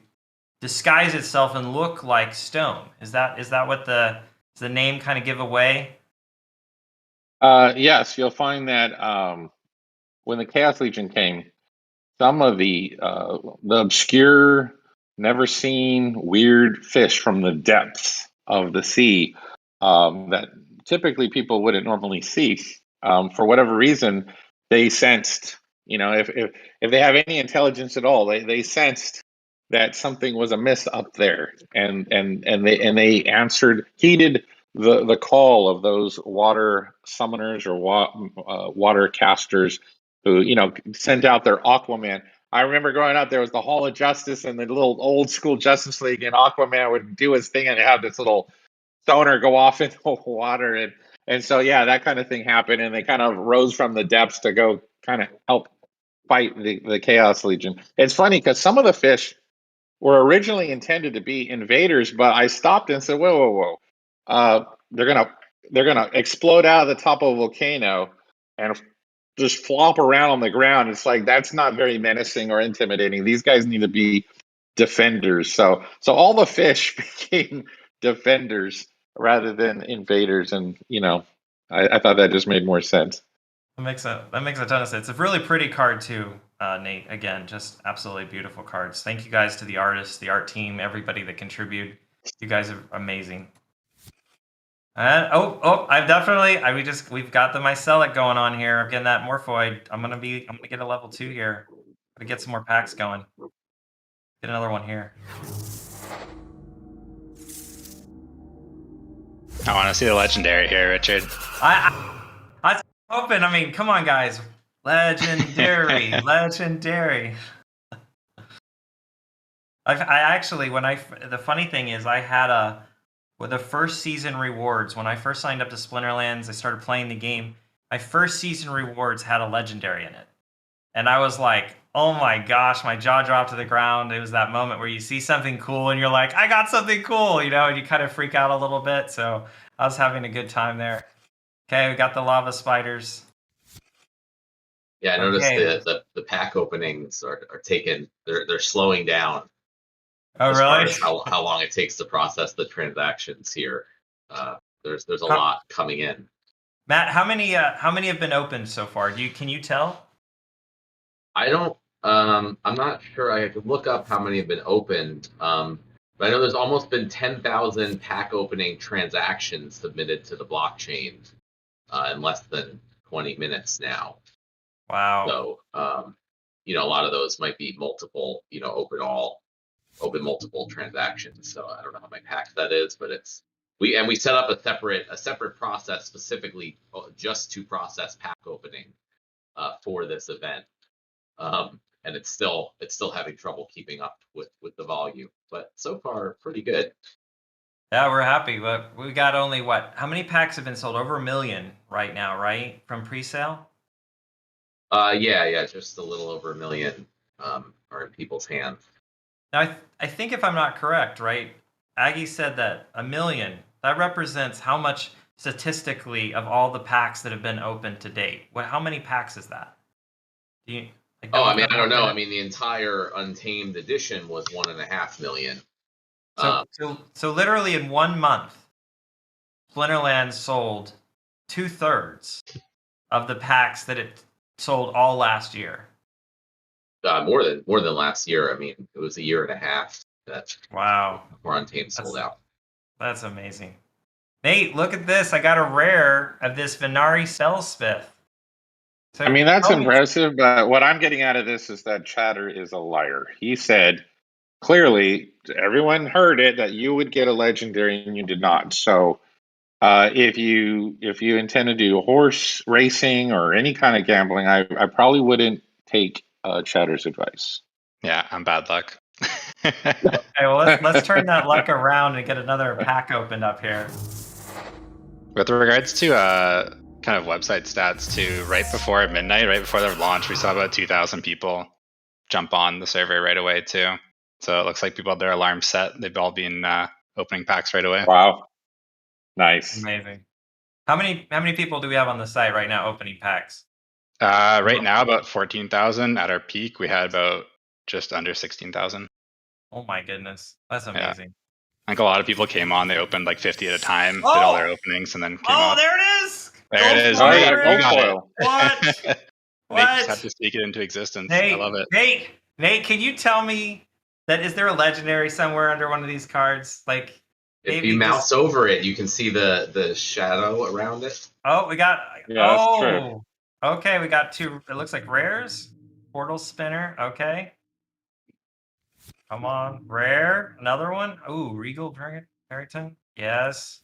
disguise itself and look like stone. Is that what the name kind of give away? Yes, you'll find that when the Chaos Legion came, some of the obscure, never seen, weird fish from the depths of the sea that typically people wouldn't normally see. For whatever reason, they sensed, if they have any intelligence at all, they sensed that something was amiss up there, and they heeded the call of those water summoners or water casters who sent out their Aquaman. I remember growing up, there was the Hall of Justice and the little old school Justice League, and Aquaman would do his thing and have this little sonar go off into the water, and so yeah, that kind of thing happened, and they kind of rose from the depths to go kind of help fight the Chaos Legion. It's funny because some of the fish were originally intended to be invaders, but I stopped and said, whoa, whoa, whoa. They're gonna explode out of the top of a volcano and just flop around on the ground. It's like, that's not very menacing or intimidating. These guys need to be defenders. So all the fish became defenders rather than invaders, and I thought that just made more sense. That makes a ton of sense. It's a really pretty card too, Nate. Again, just absolutely beautiful cards. Thank you guys to the artists, the art team, everybody that contributed. You guys are amazing. And we've got the mycelic going on here. I'm getting that morphoid. I'm gonna get a level 2 here. Gotta get some more packs going. Get another one here. I want to see the legendary here, Richard. I was hoping. I mean, come on, guys. Legendary, legendary. I actually, the funny thing is, I had with the first season rewards, when I first signed up to Splinterlands, I started playing the game. My first season rewards had a legendary in it. And I was like, oh my gosh, my jaw dropped to the ground. It was that moment where you see something cool and you're like, I got something cool, and you kind of freak out a little bit. So I was having a good time there. Okay, we got the lava spiders. Yeah, I noticed the pack openings are taken. They're slowing down. Oh, as really? far as how long it takes to process the transactions here. There's a lot coming in. Matt, how many have been opened so far? Can you tell? I don't. I'm not sure. I could look up how many have been opened. But I know there's almost been 10,000 pack opening transactions submitted to the blockchain in less than 20 minutes now. Wow. So a lot of those might be multiple. Open multiple transactions. So I don't know how many packs that is, but we set up a separate process specifically just to process pack opening for this event. And it's still having trouble keeping up with the volume, but so far pretty good. Yeah, we're happy, but we got only how many packs have been sold? Over 1 million right now, right? From pre-sale? Yeah, just a little over 1 million are in people's hands. Now, I think if I'm not correct, right, Aggie said that 1 million, that represents how much statistically of all the packs that have been opened to date. How many packs is that? Do you Oh, know I if mean, the I don't number know. I is? mean, the entire Untamed edition was 1.5 million. So literally in 1 month, Splinterlands sold 2/3 of the packs that it sold all last year. More than last year. I mean, it was a year and a half that Wow, before Untamed sold out. that's amazing. Nate, look at this. I got a rare of this Venari Spellsmith. So I mean, that's tell me- impressive, but what I'm getting out of this is that Chatter is a liar. He said clearly, everyone heard it, that you would get a legendary and you did not. So if you intend to do horse racing or any kind of gambling, I probably wouldn't take Chatter's advice. Yeah, I'm bad luck. Okay, well let's turn that luck around and get another pack opened up here. With regards to kind of website stats too, right before midnight, right before their launch, we saw about 2,000 people jump on the server right away too. So it looks like people had their alarms set. They've all been opening packs right away. Wow, nice. Amazing. How many people do we have on the site right now opening packs? Right now, about 14,000. At our peak, we had about just under 16,000. Oh my goodness, that's amazing. I think a lot of people came on. They opened like 50 at a time, did all their openings, and then came Oh, on. there it is! There it is. Oh, Nate, yeah, you gold got foil. What? Nate What? just had to speak it into existence. Nate, I love it. Nate, can you tell me that is there a legendary somewhere under one of these cards? Like If maybe you mouse over it, you can see the shadow around it. Oh, we got Yeah, that's true. Okay, we got two. It looks like rares. Portal spinner. Okay. Come on, rare. Another one. Ooh, Regal Barrington. Yes.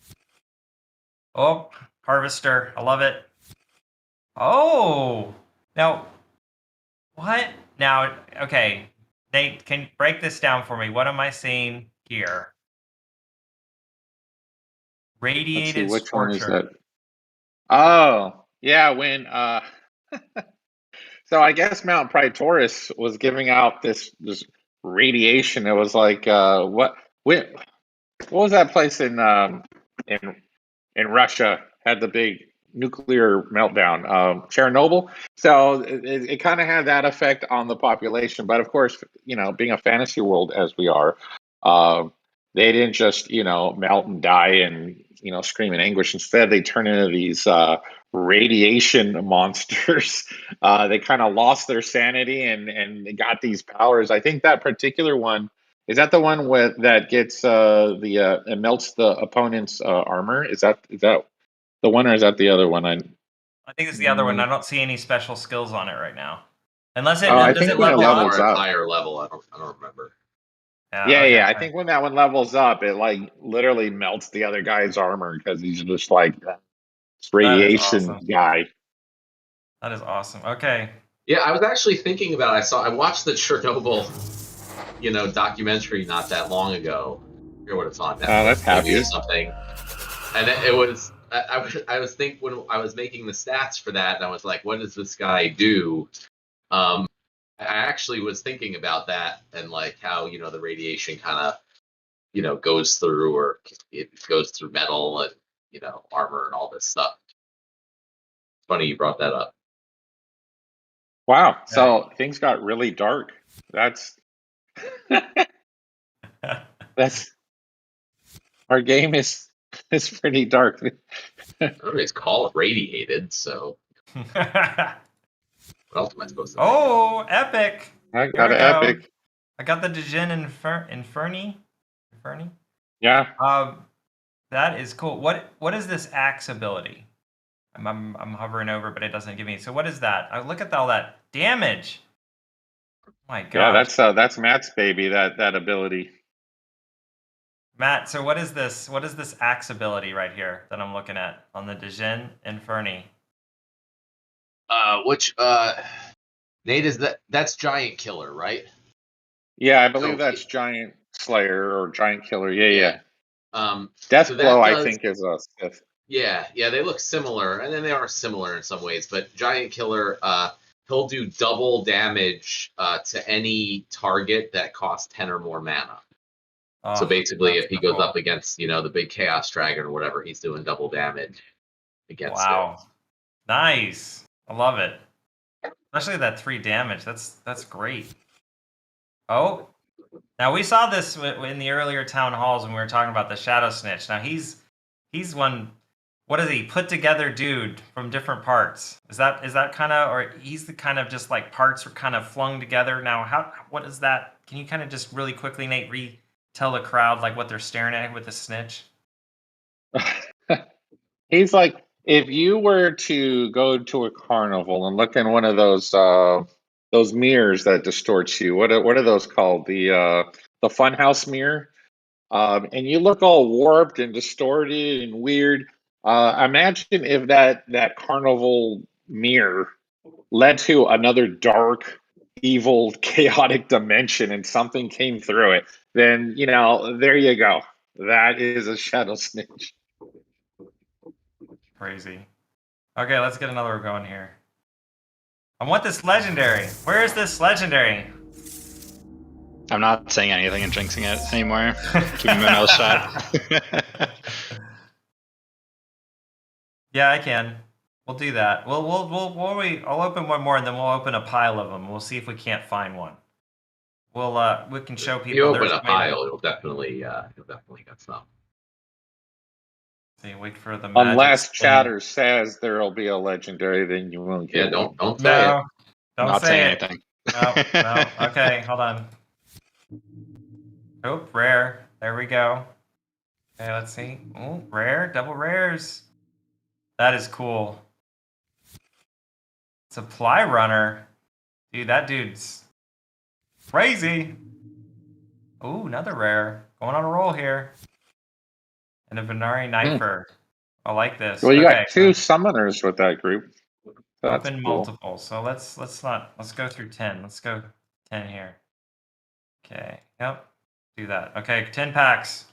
Oh, Harvester. I love it. Oh, now what? Now, okay. Nate, can you break this down for me? What am I seeing here? Let's see, Radiated which one is Scorcher. that? Oh, yeah, when so I guess Mount Praetorius was giving out this radiation. It was like what was that place in Russia had the big nuclear meltdown, Chernobyl. So it kind of had that effect on the population. But of course, being a fantasy world as we are, they didn't just melt and die and scream in anguish. Instead, they turn into these radiation monsters. They kind of lost their sanity and they got these powers. I think that particular one. Is that the one that gets it melts the opponent's armor? Is that the one, or is that the other one? I think it's the other one. I don't see any special skills on it right now, unless it I does think it when it level levels up. up. Higher level. I don't remember. Yeah. I think when that one levels up, it like literally melts the other guy's armor because he's just like this radiation awesome. guy. That is awesome. Okay. Yeah, I was actually thinking about it. I watched the Chernobyl, documentary not that long ago. I forget what it's on Netflix, that's happy. or something. And it was I was thinking when I was making the stats for that, and I was like, what does this guy do? I actually was thinking about that and like how the radiation kind of goes through, or it goes through metal and armor and all this stuff. Funny you brought that up. Wow. So things got really dark. That's our game is pretty dark. Everybody's call it radiated, so what else am I supposed to think? Oh, epic! I got an epic. I got the Djinn Inferni. Yeah. That is cool. What is this axe ability? I'm hovering over, but it doesn't give me. So what is that? Look at all that damage. Oh my god. Yeah, that's Matt's baby. That ability. Matt, so what is this? What is this axe ability right here that I'm looking at on the Djinn Inferni? Which Nate, that's Giant Killer, right? Yeah, I believe that's Giant Slayer or Giant Killer. Yeah. Death so Blow, I think, is a Sith. Yeah, they look similar, and then they are similar in some ways. But Giant Killer, he'll do double damage to any target that costs 10 or more mana. Oh, So basically, that's if he so goes cool. up against, the big Chaos Dragon or whatever, he's doing double damage against Wow. Nice. I love it. Especially that 3 damage. That's great. Oh, now we saw this in the earlier town halls when we were talking about the Shadow Snitch. Now he's one. What is he? Put together dude from different parts. Is that kind of, or he's the kind of just like parts are kind of flung together. Now what is that? Can you kind of just really quickly, Nate, tell the crowd like what they're staring at with the snitch? He's like, if you were to go to a carnival and look in one of those mirrors that distorts you, what are those called? The funhouse mirror. And you look all warped and distorted and weird. Imagine if that carnival mirror led to another dark, evil, chaotic dimension and something came through it. Then, there you go. That is a shadow snitch. Crazy. Okay, let's get another one going here. I want this legendary. Where is this legendary? I'm not saying anything and jinxing it anymore. Keeping my mouth shut. Yeah, I can. We'll do that. I'll open one more and then we'll open a pile of them. We'll see if we can't find one. We can show people. If you open there's a way to- pile, you'll definitely get some. See, wait for the magic Unless spin. Chatter says there'll be a legendary, then you won't get Yeah, one. don't say it. No, don't Not say saying it. anything. No. Okay, hold on. Oh, rare. There we go. Okay, let's see. Oh, rare, double rares. That is cool. Supply runner. Dude, that dude's crazy. Ooh, another rare. Going on a roll here. And a Venari Knifer. I like this. Well, you Okay, got 2 summoners with that group. That's open cool. multiple. So let's go through 10. Let's go 10 here. Okay. Yep. Do that. Okay, 10 packs.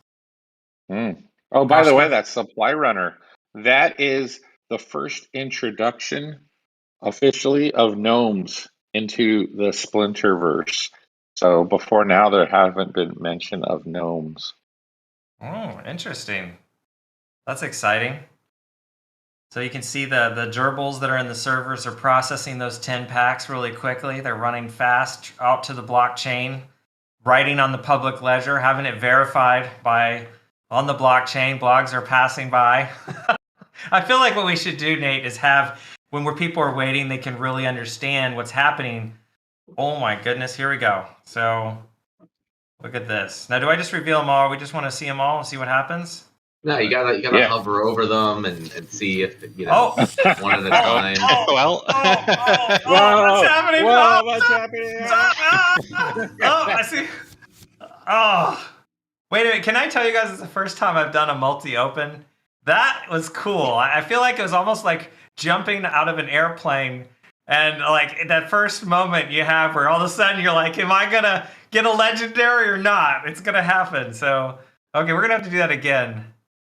Oh, by the Gosh, way, that supply runner, that is the first introduction officially of gnomes into the Splinterverse. So before now, there haven't been mention of gnomes. Oh, interesting. That's exciting. So you can see the gerbils that are in the servers are processing those 10 packs really quickly. They're running fast out to the blockchain, writing on the public ledger, having it verified on the blockchain. Blogs are passing by. I feel like what we should do, Nate, is have when people are waiting, they can really understand what's happening. Oh my goodness, here we go. So look at this. Now, do I just reveal them all? We just want to see them all and see what happens? No, you gotta hover over them and see if one at a time. Well. What's happening? Whoa, what's happening? I see. Oh, wait a minute. Can I tell you guys it's the first time I've done a multi-open? That was cool. I feel like it was almost like jumping out of an airplane, and like that first moment you have where all of a sudden you're like, am I gonna get a legendary or not? It's gonna happen. So okay, we're gonna have to do that again.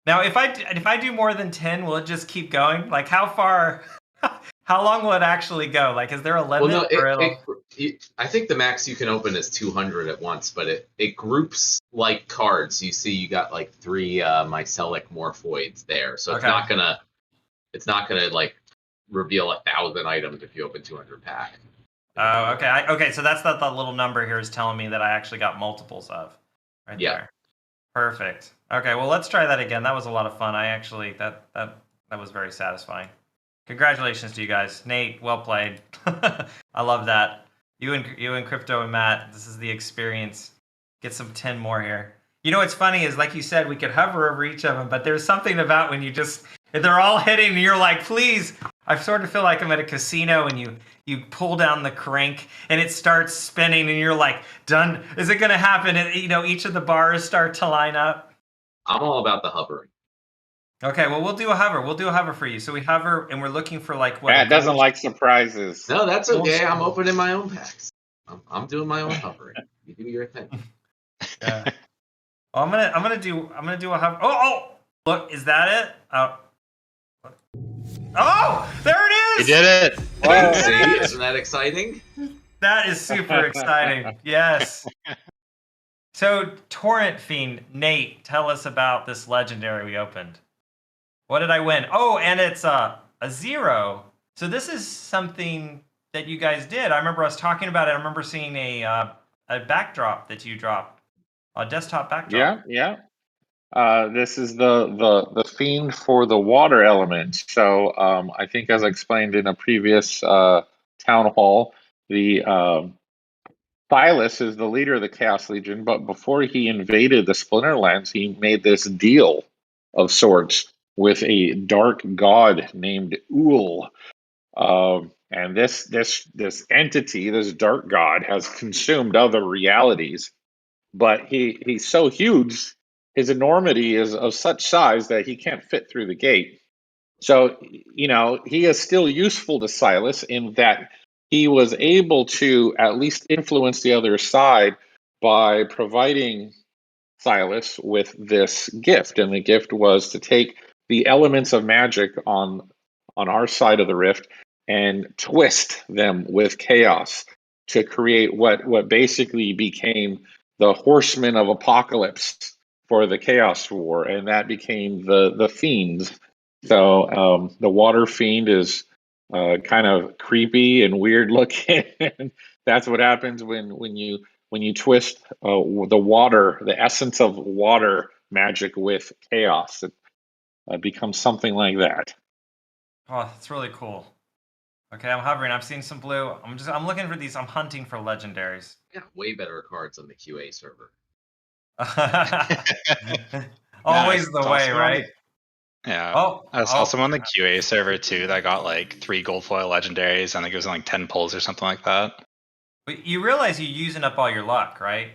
Now, if I do more than 10, will it just keep going? Like, how long will it actually go? Like, is there a limit? Well, no, I think the max you can open is 200 at once, but it groups like cards. You see, you got like 3 mycelic morphoids there, so it's not gonna like reveal 1,000 items if you open 200 pack. Oh, okay. Okay, so that's the little number here is telling me that I actually got multiples of. Right there. Perfect. Okay, well, let's try that again. That was a lot of fun. I actually that was very satisfying. Congratulations to you guys, Nate. Well played. I love that. You and Crypto and Matt. This is the experience. Get some 10 more here. You know what's funny is, like you said, we could hover over each of them, but there's something about when if they're all hitting, and you're like, please. I sort of feel like I'm at a casino, and you pull down the crank, and it starts spinning, and you're like, done. Is it going to happen? And each of the bars start to line up. I'm all about the hovering. Okay, well, we'll do a hover. We'll do a hover for you. So we hover, and we're looking for like what? Matt doesn't like surprises. No, that's okay. I'm opening my own packs. I'm doing my own hovering. You do your thing. Yeah. Well, I'm gonna do a hover. Oh, look, is that it? Oh, there it We did it! Whoa. See, isn't that exciting? That is super exciting. Yes. So, Torrent Fiend, Nate, tell us about this legendary we opened. What did I win? Oh, and it's a 0. So this is something that you guys did. I remember us talking about it. I remember seeing a backdrop that you dropped, a desktop backdrop. Yeah. This is the fiend for the water element. So I think, as I explained in a previous town hall, the Silas is the leader of the Chaos Legion, but before he invaded the Splinterlands, he made this deal of sorts with a dark god named Ul. And this entity, this dark god, has consumed other realities, but he's so huge, his enormity is of such size that he can't fit through the gate. So, he is still useful to Silas in that he was able to at least influence the other side by providing Silas with this gift. And the gift was to take the elements of magic on our side of the rift and twist them with chaos to create what basically became the horsemen of apocalypse for the Chaos War, and that became the fiends. So the water fiend is kind of creepy and weird looking. That's what happens when you twist the water, the essence of water magic with chaos. It becomes something like that. Oh, that's really cool. Okay, I'm hovering. I'm seeing some blue. I'm looking for these. I'm hunting for legendaries. Yeah, way better cards on the QA server. Always the it's way, also right? Yeah. Oh, I saw someone on the QA server too that got like 3 gold foil legendaries. I think it was like 10 pulls or something like that. But you realize you're using up all your luck, right?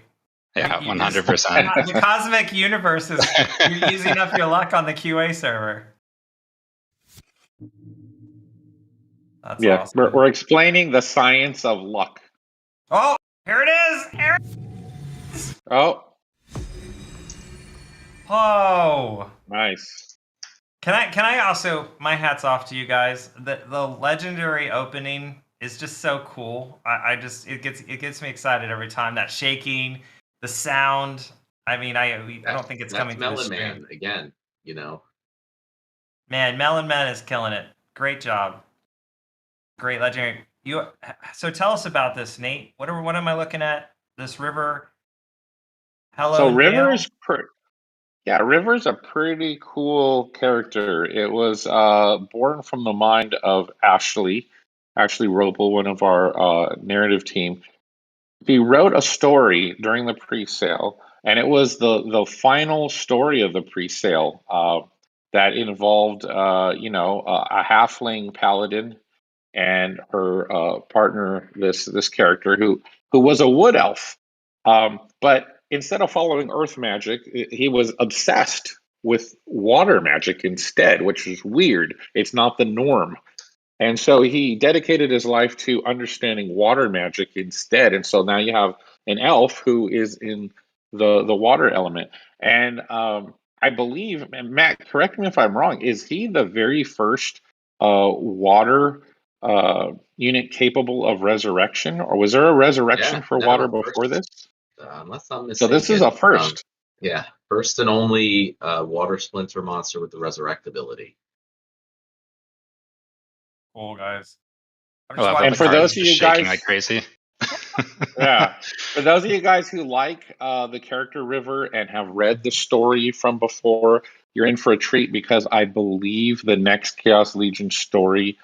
Yeah, You 100%. The cosmic universe is you're using up your luck on the QA server. That's awesome. We're explaining the science of luck. Oh, here it is. Here it is. Oh, Oh, nice. Can I also, my hat's off to you guys. The legendary opening is just so cool. I just it gets me excited every time. That shaking, the sound. I mean, I don't think it's coming through the Melon stream. Man again, Man, Melon Man is killing it. Great job. Great legendary. So tell us about this, Nate. What am I looking at? This river. Hello. So River's River's a pretty cool character. It was born from the mind of Ashley Ropel, one of our narrative team. He wrote a story during the pre-sale, and it was the final story of the pre-sale that involved a halfling paladin and her partner, this character who was a wood elf. But instead of following earth magic, he was obsessed with water magic instead, which is weird. It's not the norm. And so he dedicated his life to understanding water magic instead. And so now you have an elf who is in the water element. And I believe, and Matt, correct me if I'm wrong, is he the very first water unit capable of resurrection? Or was there a resurrection for water before this? Unless I'm mistaken. So this is a first. Yeah, first and only water splinter monster with the resurrect ability. cool, guys. And for those of you shaking guys, like crazy. Yeah, for those of you guys who like the character River and have read the story from before, you're in for a treat because I believe the next Chaos Legion story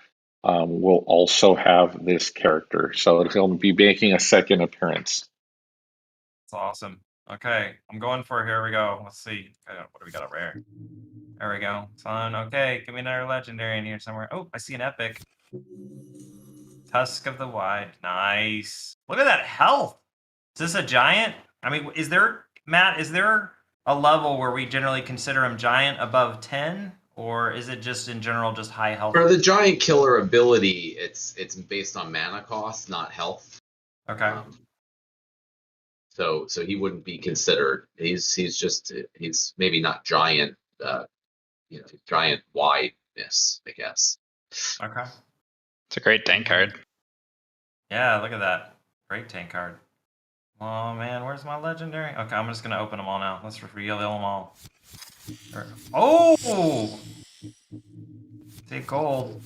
will also have this character, so he'll be making a second appearance. That's awesome. Okay, I'm going for here we go. Let's see. What do we got over here? There we go. Son, okay, give me another legendary in here somewhere. Oh, I see an epic. Tusk of the Wide. Nice. Look at that health. Is this a giant? I mean, Matt, is there a level where we generally consider him giant above 10? Or is it just in general just high health? For the giant killer ability, it's based on mana cost, not health. Okay. So he wouldn't be considered. He's maybe not giant, giant wideness, I guess. Okay. It's a great tank card. Yeah, look at that. Great tank card. Oh man, where's my legendary? Okay, I'm just gonna open them all now. Let's reveal them all. Oh! Take gold.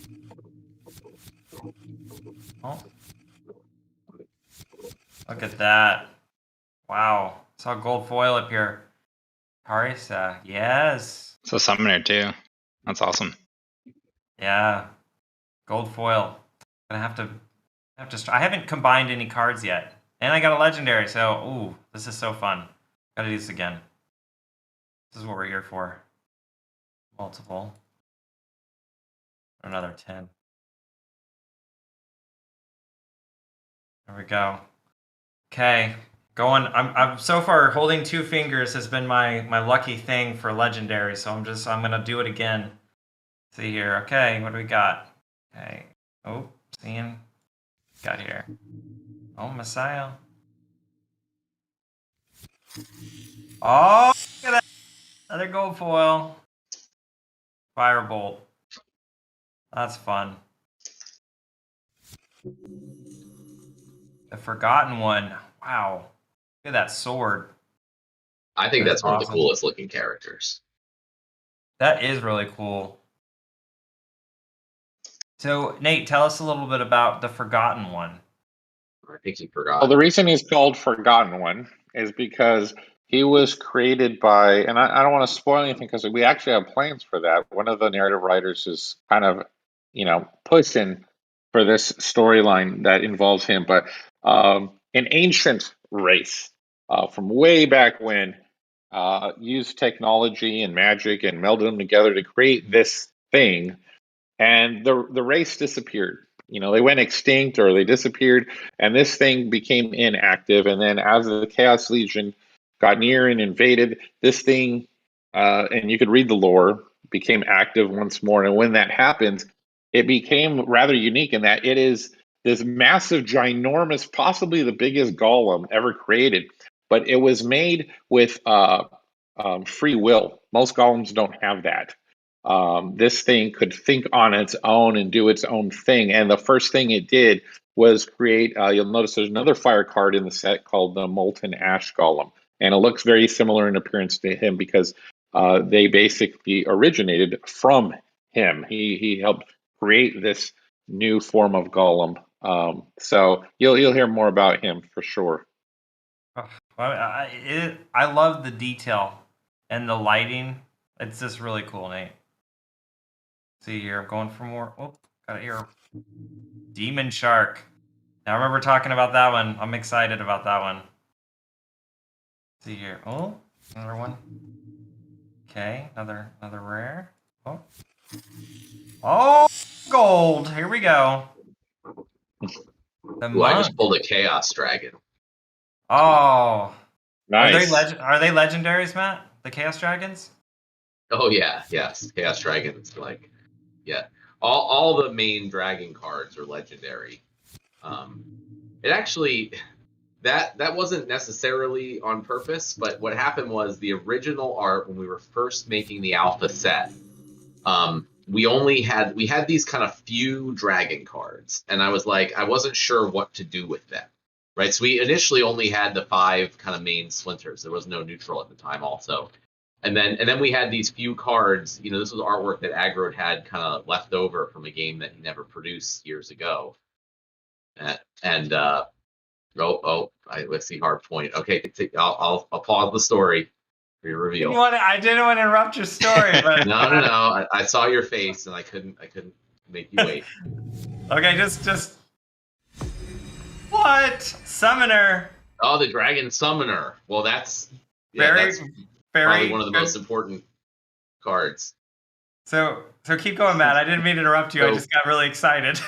Oh. Look at that. Wow. Saw gold foil up here. Harissa. Yes. So summoner too. That's awesome. Yeah. Gold foil. Gonna have to I haven't combined any cards yet. And I got a legendary, so ooh, this is so fun. Gotta do this again. This is what we're here for. Multiple. Another 10. There we go. Okay. Going I'm so far holding 2 fingers has been my lucky thing for legendary, so I'm gonna do it again. See here. Okay, what do we got? Okay. Oh, seeing got here. Oh, Messiah. Oh, look at that. Another gold foil. Firebolt. That's fun. The Forgotten One. Wow. Look at that sword. I think that's one of the awesome. coolest looking characters. That is really cool. So, Nate, tell us a little bit about the Forgotten One. I think you forgot. Well, the reason he's called Forgotten One is because he was created by, and I don't want to spoil anything because we actually have plans for that. One of the narrative writers is kind of, pushing for this storyline that involves him. But an ancient race from way back when used technology and magic and melded them together to create this thing, and the race disappeared. They went extinct or they disappeared, and this thing became inactive. And then as the Chaos Legion got near and invaded, this thing, and you could read the lore, became active once more. And when that happens, it became rather unique in that it is this massive, ginormous, possibly the biggest golem ever created, but it was made with free will. Most golems don't have that. This thing could think on its own and do its own thing. And the first thing it did was create, you'll notice there's another fire card in the set called the Molten Ash Golem. And it looks very similar in appearance to him because they basically originated from him. He helped create this new form of golem. So you'll hear more about him for sure. Oh, I love the detail and the lighting. It's just really cool, Nate. See here, I'm going for more. Oh, got it here. Demon Shark. Now I remember talking about that one. I'm excited about that one. See here. Oh, another one. Okay, another rare. Oh, gold. Here we go. Ooh, I just pulled a Chaos Dragon. Oh, nice. Are they legendaries, Matt? The Chaos Dragons? Oh yeah, yes, Chaos Dragons. Yeah, all the main dragon cards are legendary. It actually that wasn't necessarily on purpose, but what happened was the original art when we were first making the alpha set. We had these kind of few dragon cards, and I wasn't sure what to do with them. Right, so we initially only had the 5 kind of main splinters. There was no neutral at the time, also. And then we had these few cards. This was artwork that Aggroed had kind of left over from a game that he never produced years ago. Let's see, hard point. Okay, I'll pause the story for your reveal. I didn't want to interrupt your story, but no. I saw your face and I couldn't make you wait. Okay, just what summoner? Oh, the Dragon Summoner. Well, that's probably one of the most important cards. So keep going, Matt. I didn't mean to interrupt you. I just got really excited.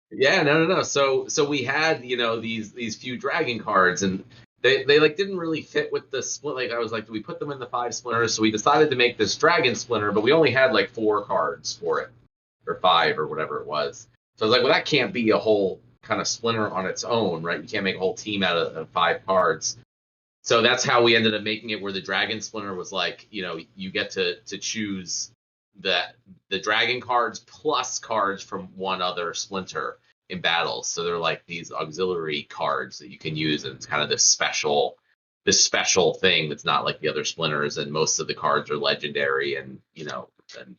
Yeah, no. So we had these few dragon cards, and they didn't really fit with the split. I was like, do we put them in the 5 splinters? So we decided to make this dragon splinter, but we only had 4 cards for it, or 5 or whatever it was. So I was like, well, that can't be a whole kind of splinter on its own, right? You can't make a whole team out of 5 cards. So that's how we ended up making it, where the dragon splinter was you get to choose the dragon cards plus cards from one other splinter in battles. So they're like these auxiliary cards that you can use, and it's kind of this special thing that's not like the other splinters. And most of the cards are legendary, and and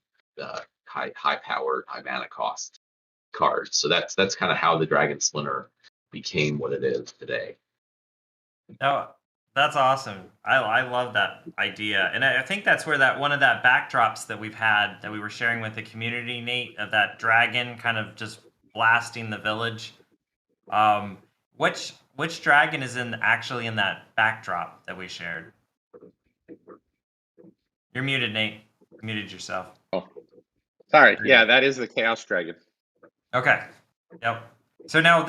high powered, high mana cost cards. So that's kind of how the dragon splinter became what it is today. Oh, that's awesome. I love that idea. And I think that's where that one of that backdrops that we've had that we were sharing with the community, Nate, of that dragon kind of just blasting the village. Which dragon is actually in that backdrop that we shared? You're muted, Nate. You muted yourself. Oh, sorry. Yeah, that is the Chaos Dragon. Okay. Yep. So now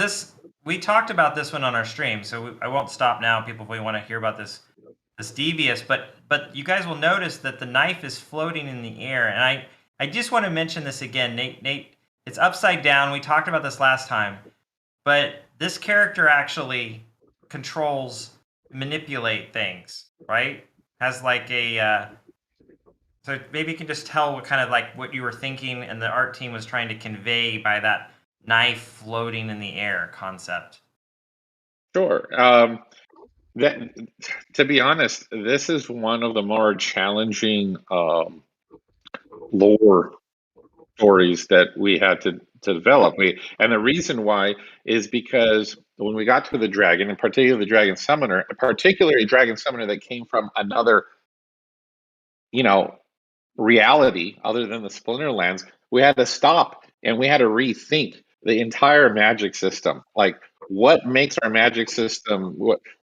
we talked about this one on our stream, so I won't stop now. People, if we want to hear about this devious, but you guys will notice that the knife is floating in the air, and I just want to mention this again, Nate. It's upside down. We talked about this last time, but this character actually manipulate things, right? Has like a so maybe you can just tell what you were thinking and the art team was trying to convey by that knife floating in the air concept. Sure. To be honest, this is one of the more challenging lore stories that we had to develop. And the reason why is because when we got to the dragon, and particularly the dragon summoner, particularly a dragon summoner that came from another, reality other than the Splinterlands, we had to stop and we had to rethink the entire magic system. Like, what makes our magic system?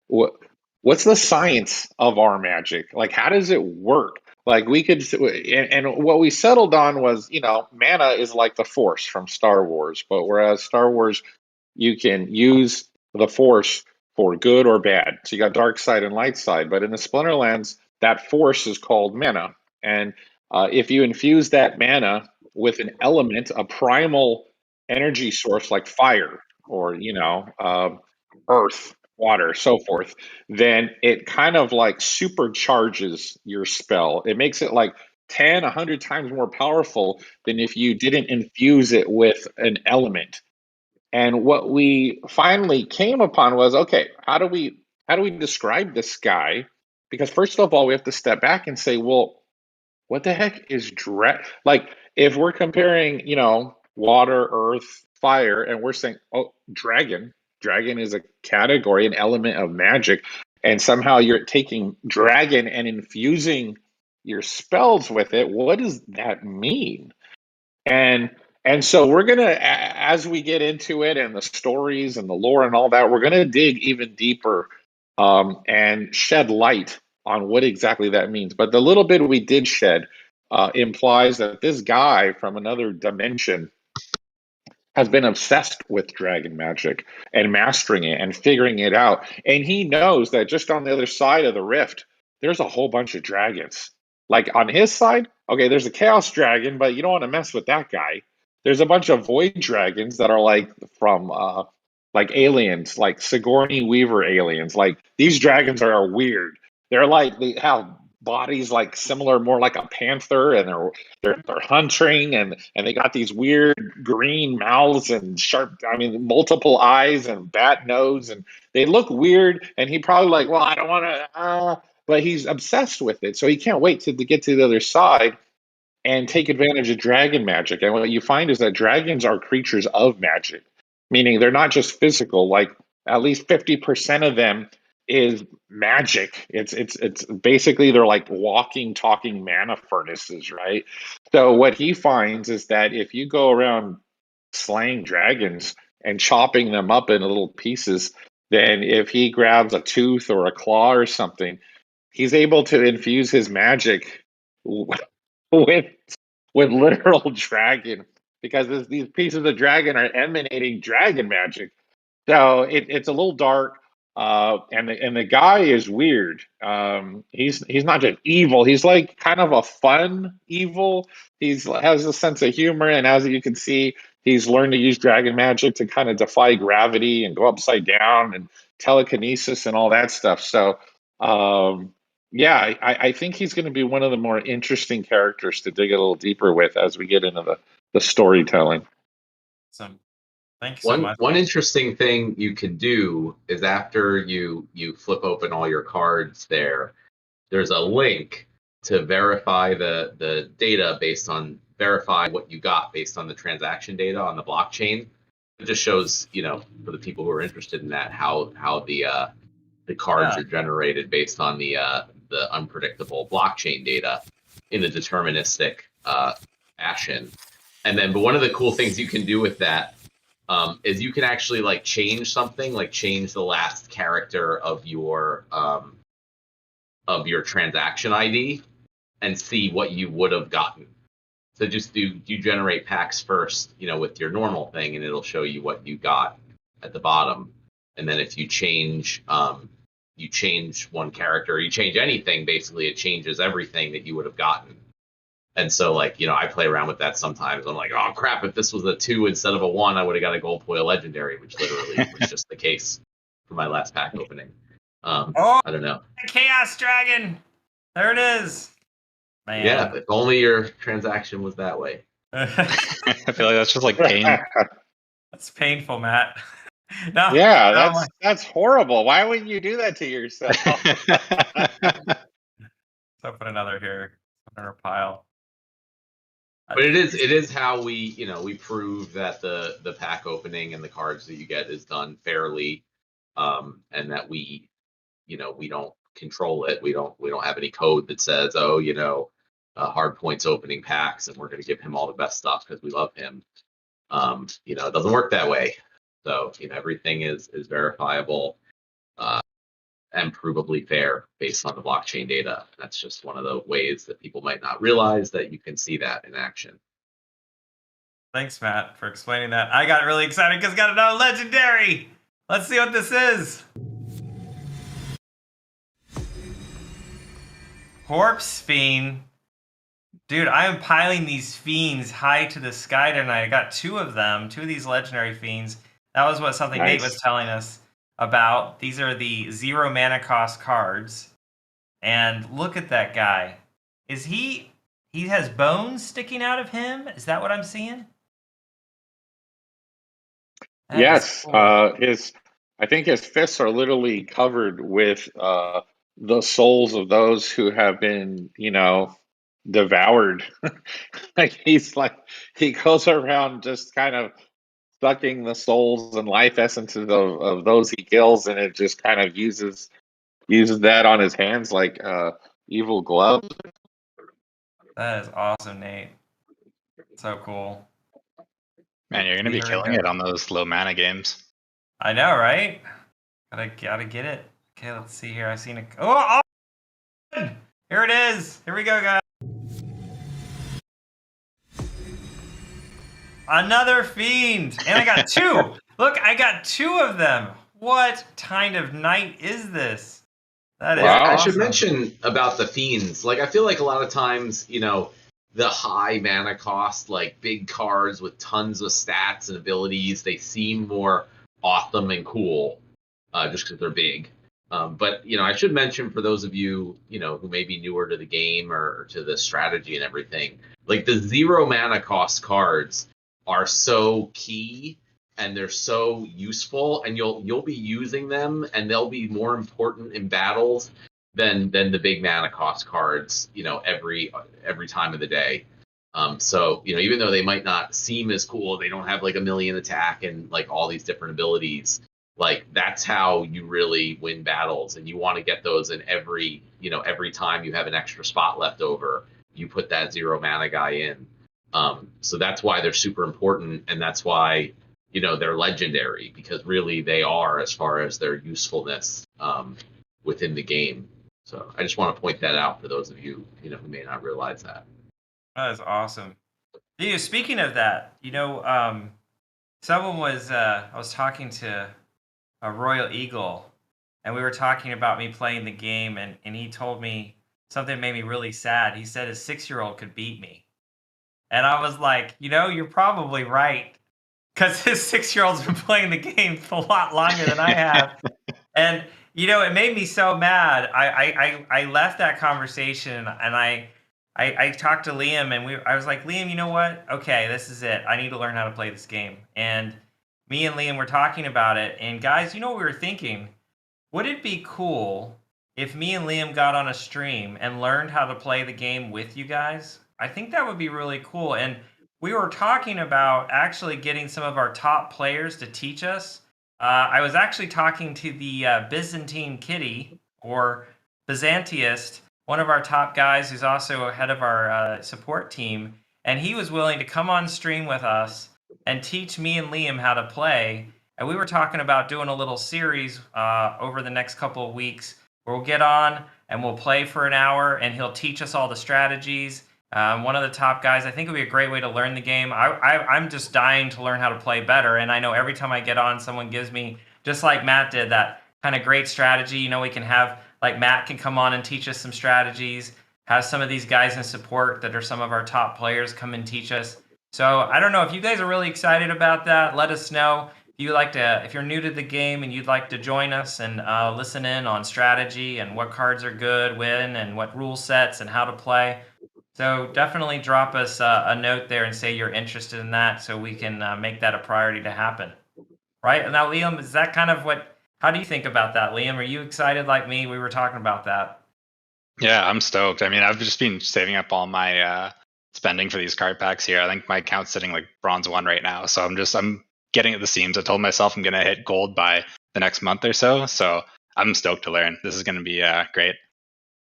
What's the science of our magic? Like, how does it work? Like, we could, and what we settled on was, mana is like the Force from Star Wars, but whereas Star Wars, you can use the Force for good or bad. So you got dark side and light side, but in the Splinterlands, that Force is called mana, and if you infuse that mana with an element, a primal energy source like fire or, earth, water, so forth, then it kind of like supercharges your spell. It makes it like 10, 100 times more powerful than if you didn't infuse it with an element. And what we finally came upon was, okay, how do we describe this guy? Because first of all, we have to step back and say, well, what the heck is like, if we're comparing, water, earth, fire, and we're saying, oh, dragon is a category, an element of magic, and somehow you're taking dragon and infusing your spells with it, what does that mean? And so we're gonna, as we get into it and the stories and the lore and all that, we're gonna dig even deeper, and shed light on what exactly that means. But the little bit we did shed implies that this guy from another dimension has been obsessed with dragon magic and mastering it and figuring it out. And he knows that just on the other side of the rift, there's a whole bunch of dragons. Like on his side, okay, there's a chaos dragon, but you don't want to mess with that guy. There's a bunch of void dragons that are like from like aliens, like Sigourney Weaver aliens. Like, these dragons are weird. They have bodies like similar, more like a panther, and they're hunting, and they got these weird green mouths and multiple eyes and bat nose, and they look weird. And he probably like, well, I don't want to, but he's obsessed with it, so he can't wait to get to the other side and take advantage of dragon magic. And what you find is that dragons are creatures of magic, meaning they're not just physical. Like, at least 50% of them is magic. It's basically, they're like walking, talking mana furnaces, right? So what he finds is that if you go around slaying dragons and chopping them up into little pieces, then if he grabs a tooth or a claw or something, he's able to infuse his magic with literal dragon, because these pieces of dragon are emanating dragon magic. So it's a little dark, and the guy is weird. He's not just evil; he's like kind of a fun evil. He's has a sense of humor, and as you can see, he's learned to use dragon magic to kind of defy gravity and go upside down and telekinesis and all that stuff. So, Yeah, I think he's going to be one of the more interesting characters to dig a little deeper with as we get into the storytelling. Awesome. Thank you so One much. one interesting thing you can do is after you flip open all your cards there's a link to verify the data based on verify what you got based on the transaction data on the blockchain. It just shows, for the people who are interested in that, how the cards Yeah. are generated based on the unpredictable blockchain data in a deterministic fashion. And then, but one of the cool things you can do with that is you can actually like change something, like change the last character of your transaction ID and see what you would have gotten. So just do you generate packs first, with your normal thing, and it'll show you what you got at the bottom. And then if you change one character, or you change anything, basically it changes everything that you would have gotten. And so, like, I play around with that sometimes. I'm like, oh crap, if this was a 2 instead of a 1, I would have got a gold foil legendary, which literally was just the case for my last pack opening. Oh, I don't know. Chaos Dragon. There it is. Man. Yeah, if only your transaction was that way. I feel like that's just like pain. That's painful, Matt. No, Yeah, no, that's horrible. Why wouldn't you do that to yourself? let's open another here. Put in our pile. But it is how we prove that the pack opening and the cards that you get is done fairly, and that we don't control it. We don't have any code that says, oh, hard points opening packs and we're going to give him all the best stuff because we love him. It doesn't work that way. So everything is verifiable and provably fair based on the blockchain data. That's just one of the ways that people might not realize that you can see that in action. Thanks, Matt, for explaining that. I got really excited because I got another legendary. Let's see what this is. Corpse Fiend. Dude, I am piling these fiends high to the sky tonight. I got 2 of them, 2 of these legendary fiends. That was what something Nice. Nate was telling us about. These are the 0 mana cost cards. And look at that guy. He has bones sticking out of him? Is that what I'm seeing? That Yes, is cool. I think his fists are literally covered with the souls of those who have been, devoured. Like he goes around just kind of sucking the souls and life essences of those he kills, and it just kind of uses that on his hands like evil gloves. That is awesome, Nate. So cool. Man, you're gonna be Here we killing go. it on those low mana games. I know, right? Gotta get it. Okay, let's see here. I seen it. Oh, here it is. Here we go, guys. Another fiend, and I got 2. Look, I got 2 of them. What kind of night is this? That is Wow. I awesome. should mention about the fiends. Like, I feel like a lot of times, the high mana cost, like big cards with tons of stats and abilities, they seem more awesome and cool just because they're big. But I should mention for those of you who may be newer to the game or to the strategy and everything, like the 0 mana cost cards are so key and they're so useful, and you'll be using them, and they'll be more important in battles than the big mana cost cards, every time of the day. So even though they might not seem as cool, they don't have like a million attack and like all these different abilities. Like, that's how you really win battles, and you want to get those in every time you have an extra spot left over, you put that 0 mana guy in. So that's why they're super important, and that's why they're legendary, because really they are, as far as their usefulness within the game. So I just want to point that out for those of you who may not realize that. That is awesome. Dude, speaking of that, someone was I was talking to a Royal Eagle, and we were talking about me playing the game, and he told me something that made me really sad. He said his 6-year-old could beat me. And I was like, you're probably right. Because his 6-year-old's been playing the game for a lot longer than I have. And It made me so mad. I left that conversation and I talked to Liam and I was like, Liam, you know what? Okay, this is it. I need to learn how to play this game. And me and Liam were talking about it. And guys, you know what we were thinking? Would it be cool if me and Liam got on a stream and learned how to play the game with you guys? I think that would be really cool. And we were talking about actually getting some of our top players to teach us. I was actually talking to the Byzantine Kitty, or Byzantiest, one of our top guys who's also head of our support team, and he was willing to come on stream with us and teach me and Liam how to play. And we were talking about doing a little series over the next couple of weeks where we'll get on and we'll play for an hour and he'll teach us all the strategies. One of the top guys. I think it would be a great way to learn the game. I'm just dying to learn how to play better. And I know every time I get on, someone gives me, just like Matt did, that kind of great strategy. We can have, like Matt can come on and teach us some strategies, have some of these guys in support that are some of our top players come and teach us. So I don't know if you guys are really excited about that. Let us know. If you're new to the game and you'd like to join us and listen in on strategy and what cards are good, when, and what rule sets and how to play. So definitely drop us a note there and say you're interested in that so we can make that a priority to happen. Right? Now, Liam, is that kind of how do you think about that, Liam? Are you excited like me? We were talking about that. Yeah, I'm stoked. I mean, I've just been saving up all my spending for these card packs here. I think my account's sitting like bronze 1 right now. So I'm getting at the seams. I told myself I'm going to hit gold by the next month or so. So I'm stoked to learn. This is going to be great.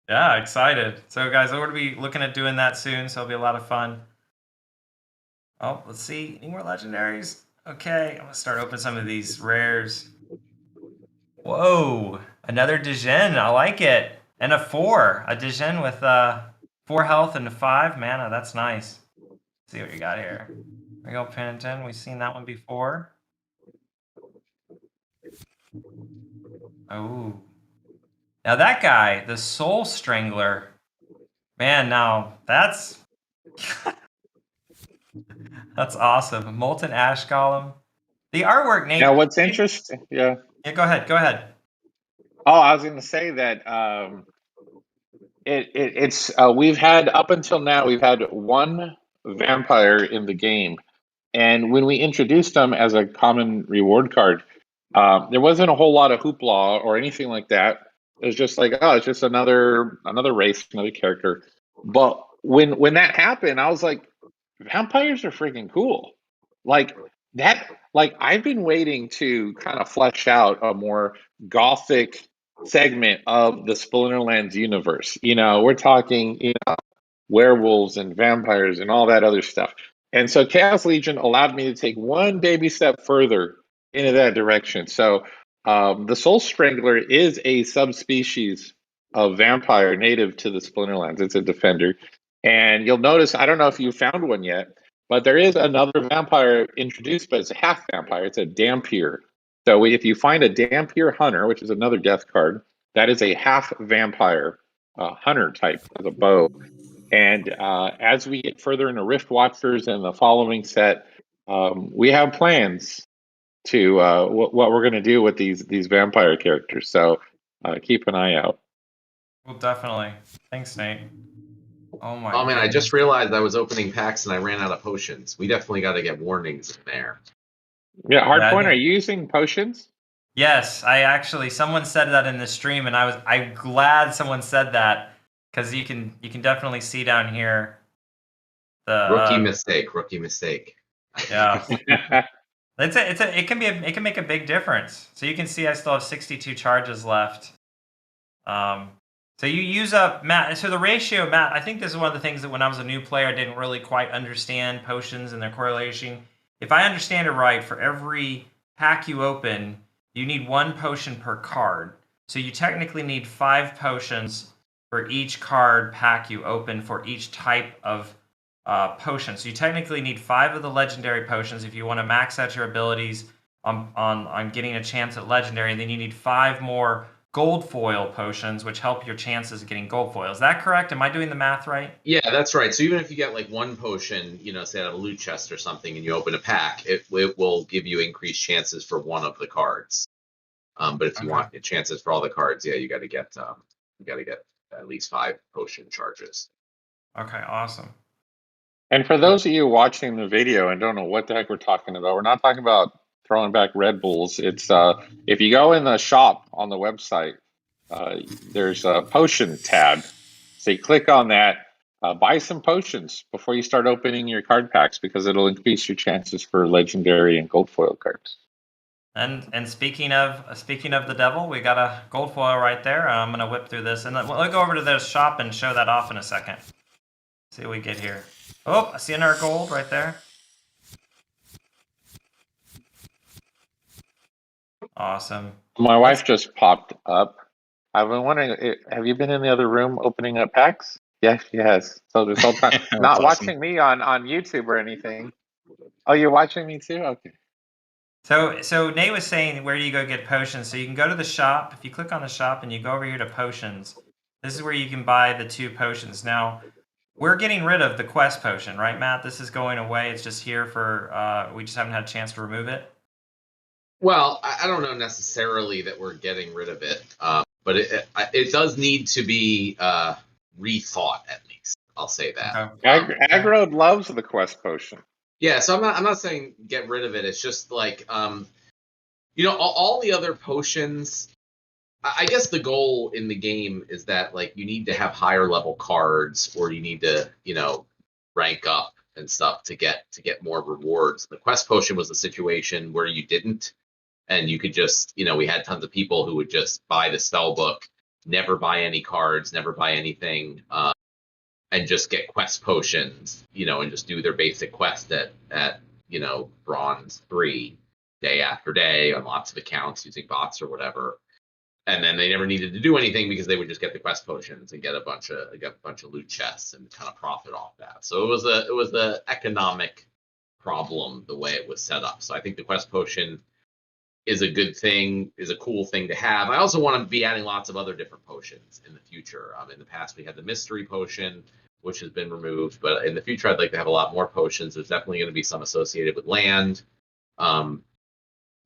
Yeah, excited. So, guys, we're going to be looking at doing that soon. So it'll be a lot of fun. Oh, let's see. Any more legendaries? Okay, I'm going to start opening some of these rares. Whoa, another Dijon. I like it. And a 4. A Dijon with 4 health and 5 mana. That's nice. Let's see what you got here. Here we go, Pennington. We've seen that one before. Oh. Now that guy, the Soul Strangler. Man, now that's that's awesome. Molten Ash Golem. The artwork, Nate. Now, what's interesting? Yeah. Yeah, go ahead. Go ahead. Oh, I was going to say that it's we've had up until now we've had one vampire in the game, and when we introduced them as a common reward card, there wasn't a whole lot of hoopla or anything like that. It was just like, oh, it's just another race, another character. But when that happened, I was like, vampires are freaking cool. Like that. Like I've been waiting to kind of flesh out a more gothic segment of the Splinterlands universe. We're talking, werewolves and vampires and all that other stuff. And so Chaos Legion allowed me to take one baby step further into that direction. So the Soul Strangler is a subspecies of vampire native to the Splinterlands. It's a defender. And you'll notice, I don't know if you found one yet, but there is another vampire introduced, but it's a half vampire. It's a Dampier. So if you find a Dampier Hunter, which is another death card, that is a half vampire hunter type with a bow. And as we get further into Rift Watchers and the following set, we have plans to what we're going to do with these vampire characters. So keep an eye out. Well, definitely. Thanks, Nate. Oh my. Oh man, I just realized I was opening packs and I ran out of potions. We definitely got to get warnings in there. Yeah, Hardpoint, are you using potions? Yes, someone said that in the stream, and I'm glad someone said that because you can definitely see down here the rookie mistake. Yeah. It can make a big difference. So you can see I still have 62 charges left. So you use up Matt. So the ratio, Matt, I think this is one of the things that when I was a new player, I didn't really quite understand potions and their correlation. If I understand it right, for every pack you open, you need 1 potion per card. So you technically need 5 potions for each card pack you open for each type of potion. So you technically need 5 of the legendary potions if you want to max out your abilities on getting a chance at legendary. And then you need 5 more gold foil potions, which help your chances of getting gold foil. Is that correct? Am I doing the math right? Yeah, that's right. So even if you get like 1 potion, say out of a loot chest or something, and you open a pack, it will give you increased chances for 1 of the cards. But if you Okay. want chances for all the cards, yeah, you got to get at least 5 potion charges. Okay, awesome. And for those of you watching the video and don't know what the heck we're talking about, we're not talking about throwing back Red Bulls. It's if you go in the shop on the website, there's a potion tab. So you click on that, buy some potions before you start opening your card packs because it'll increase your chances for legendary and gold foil cards. And speaking of the devil, we got a gold foil right there. I'm gonna whip through this, and we'll go over to the shop and show that off in a second. See what we get here. Oh, I see another gold right there. Awesome. My wife just popped up. I've been wondering, have you been in the other room opening up packs? Yes, she has. So this whole time, not awesome. watching me on YouTube or anything. Oh, you're watching me too? Okay. So Nate was saying, where do you go get potions? So you can go to the shop. If you click on the shop and you go over here to potions, this is where you can buy the 2 potions. Now, we're getting rid of the quest potion, right, Matt? This is going away. It's just here for, we just haven't had a chance to remove it. Well, I don't know necessarily that we're getting rid of it, but it does need to be rethought at least. I'll say that. Okay. Aggro loves the quest potion. Yeah, so I'm not saying get rid of it. It's just like all the other potions. I guess the goal in the game is that like you need to have higher level cards, or you need to rank up and stuff to get more rewards. The quest potion was a situation where you didn't, and you could just we had tons of people who would just buy the spell book, never buy any cards, never buy anything, and just get quest potions, and just do their basic quest at bronze 3 day after day on lots of accounts using bots or whatever. And then they never needed to do anything because they would just get the quest potions and get a bunch of loot chests and kind of profit off that. So it was a economic problem the way it was set up. So I think the quest potion is a good thing, is a cool thing to have. I also want to be adding lots of other different potions in the future. In the past we had the mystery potion, which has been removed, but in the future I'd like to have a lot more potions. There's definitely going to be some associated with land.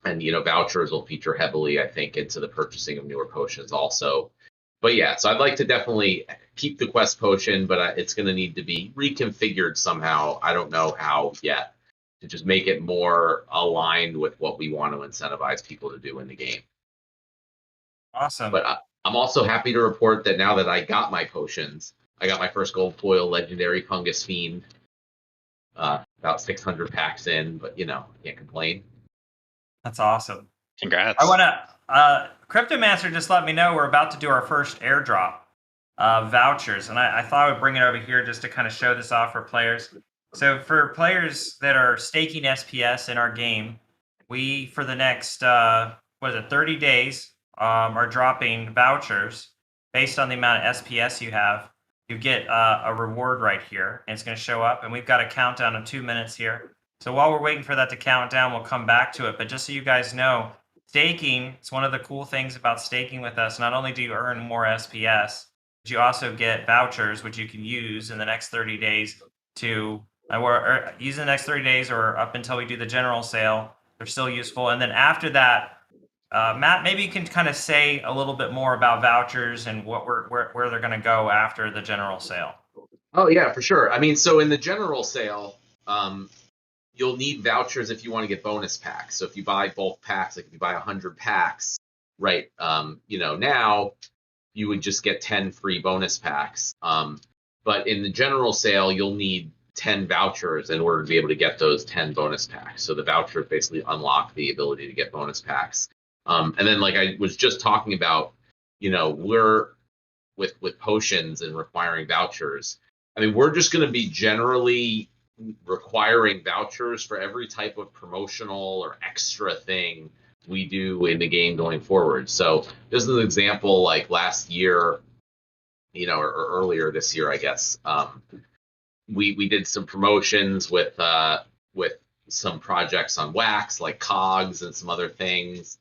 And vouchers will feature heavily, I think, into the purchasing of newer potions also. But yeah, so I'd like to definitely keep the quest potion, but it's going to need to be reconfigured somehow. I don't know how yet, to just make it more aligned with what we want to incentivize people to do in the game. Awesome. But I'm also happy to report that now that I got my potions, I got my first gold foil legendary Fungus Fiend. About 600 packs in, but can't complain. That's awesome. Congrats. I want to. Cryptomancer just let me know we're about to do our first airdrop vouchers, and I thought I would bring it over here just to kind of show this off for players. So for players that are staking SPS in our game, we for the next 30 days are dropping vouchers based on the amount of SPS you have. You get a reward right here, and it's going to show up, and we've got a countdown of 2 minutes here. So while we're waiting for that to count down, we'll come back to it. But just so you guys know, staking is one of the cool things about staking with us. Not only do you earn more SPS, but you also get vouchers, which you can use in the next 30 days to use in the next 30 days or up until we do the general sale. They're still useful. And then after that, Matt, maybe you can kind of say a little bit more about vouchers and where they're going to go after the general sale. Oh yeah, for sure. So in the general sale, you'll need vouchers if you want to get bonus packs. So if you buy bulk packs, like if you buy 100 packs, right, now you would just get 10 free bonus packs. But in the general sale, you'll need 10 vouchers in order to be able to get those 10 bonus packs. So the vouchers basically unlock the ability to get bonus packs. And then, like I was just talking about, we're with potions and requiring vouchers. We're just going to be generally requiring vouchers for every type of promotional or extra thing we do in the game going forward. So this is an example, like last year, or earlier this year, I guess, we did some promotions with some projects on Wax, like Cogs and some other things,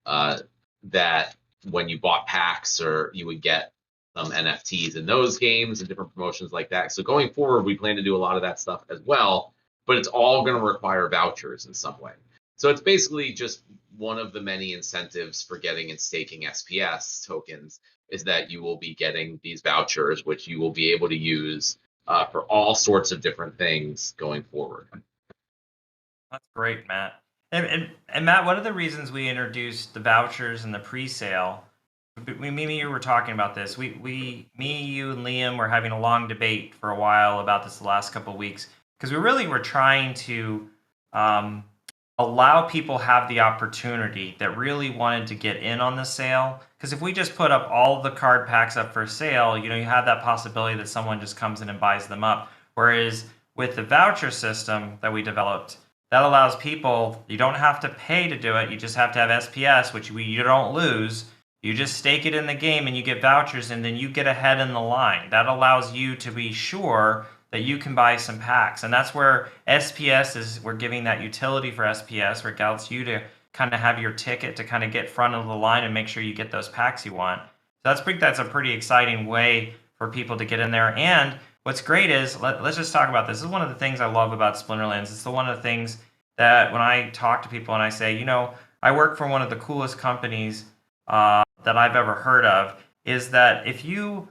that when you bought packs, or you would get some NFTs in those games and different promotions like that. So going forward, we plan to do a lot of that stuff as well, but it's all going to require vouchers in some way. So it's basically just one of the many incentives for getting and staking SPS tokens is that you will be getting these vouchers, which you will be able to use for all sorts of different things going forward. That's great, Matt. And Matt, one of the reasons we introduced the vouchers and the pre-sale, me and you were talking about this. Me, you, and Liam were having a long debate for a while about this the last couple of weeks because we really were trying to allow people have the opportunity that really wanted to get in on the sale. Because if we just put up all the card packs up for sale, you have that possibility that someone just comes in and buys them up. Whereas with the voucher system that we developed, that allows people, you don't have to pay to do it. You just have to have SPS, which you don't lose. You just stake it in the game and you get vouchers and then you get ahead in the line. That allows you to be sure that you can buy some packs. And that's where SPS is, we're giving that utility for SPS where it allows you to kind of have your ticket to kind of get front of the line and make sure you get those packs you want. So that's a pretty exciting way for people to get in there. And what's great is, let's just talk about this. This is one of the things I love about Splinterlands. It's one of the things that when I talk to people and I say, I work for one of the coolest companies that I've ever heard of, is that if you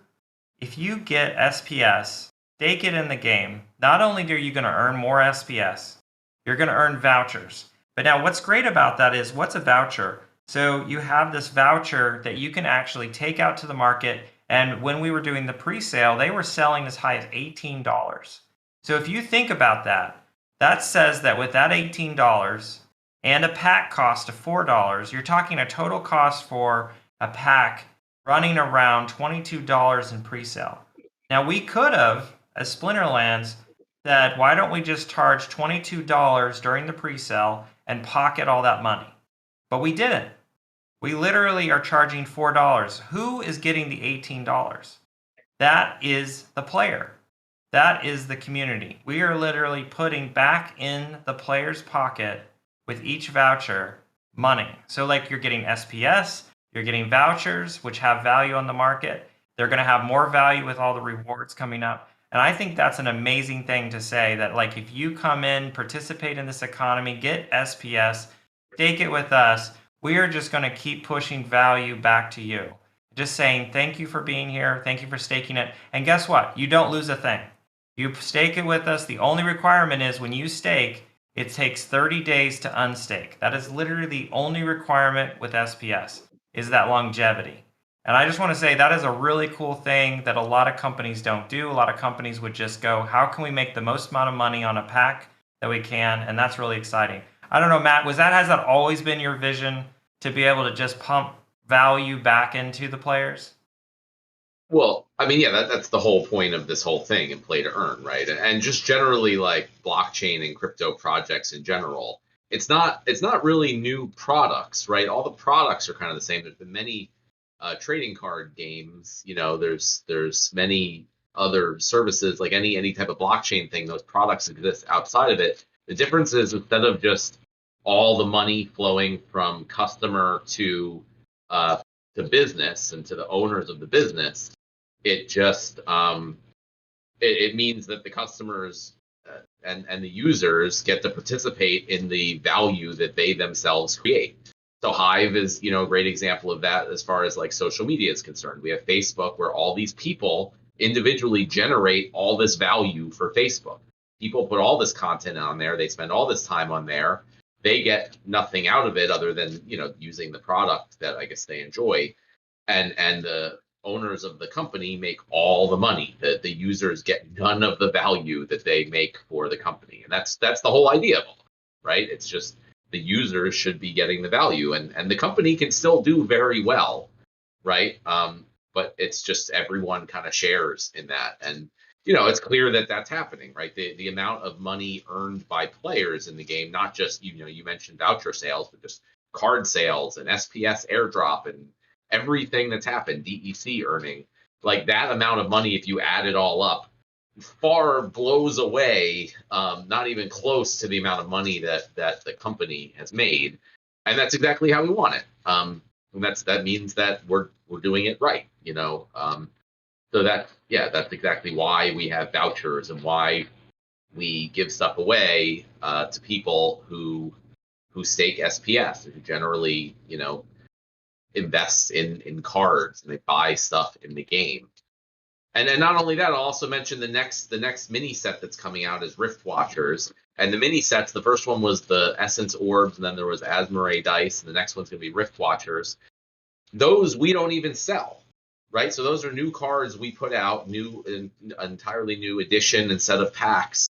get SPS, stake it in the game, not only are you going to earn more SPS, you're going to earn vouchers. But now what's great about that is, what's a voucher? So you have this voucher that you can actually take out to the market. And when we were doing the pre-sale, they were selling as high as $18. So if you think about that, that says that with that $18 and a pack cost of $4, you're talking a total cost for a pack running around $22 in pre-sale. Now we could have, as Splinterlands, said, why don't we just charge $22 during the pre-sale and pocket all that money? But we didn't. We literally are charging $4. Who is getting the $18? That is the player. That is the community. We are literally putting back in the player's pocket with each voucher money. So like, you're getting SPS, you're getting vouchers, which have value on the market. They're going to have more value with all the rewards coming up. And I think that's an amazing thing to say, that like, if you come in, participate in this economy, get SPS, stake it with us, we are just going to keep pushing value back to you. Just saying, thank you for being here. Thank you for staking it. And guess what? You don't lose a thing. You stake it with us. The only requirement is, when you stake, it takes 30 days to unstake. That is literally the only requirement with SPS, is that longevity. And I just want to say that is a really cool thing that a lot of companies don't do. A lot of companies would just go, how can we make the most amount of money on a pack that we can? And that's really exciting. I don't know, Matt, has that always been your vision, to be able to just pump value back into the players? Well, I mean, yeah, that's the whole point of this whole thing in play to earn, right? And just generally, like blockchain and crypto projects in general, it's not really new products, right? All the products are kind of the same. There's been many trading card games, there's many other services, like any type of blockchain thing. Those products exist outside of it. The difference is, instead of just all the money flowing from customer to business and to the owners of the business, it just it means that the customers and the users get to participate in the value that they themselves create. So Hive is, a great example of that as far as like social media is concerned. We have Facebook, where all these people individually generate all this value for Facebook. People put all this content on there. They spend all this time on there. They get nothing out of it other than, using the product that I guess they enjoy. And the owners of the company make all the money. The users get none of the value that they make for the company. And that's the whole idea of it, right? It's just, the users should be getting the value, and the company can still do very well, right? But it's just everyone kind of shares in that. And, it's clear that that's happening, right? The amount of money earned by players in the game, not just, you mentioned voucher sales, but just card sales and SPS airdrop and everything that's happened, DEC earning, like that amount of money, if you add it all up, far blows away, not even close to the amount of money that the company has made. And that's exactly how we want it. And that means that we're doing it right, So that's exactly why we have vouchers and why we give stuff away to people who who stake SPS, who generally, invest in cards and they buy stuff in the game. And then not only that, I'll also mention the next mini set that's coming out is Rift Watchers. And the mini sets, the first one was the Essence Orbs, and then there was Asmodee Dice, and the next one's going to be Rift Watchers. Those we don't even sell, right? So those are new cards we put out, entirely new edition and set of packs.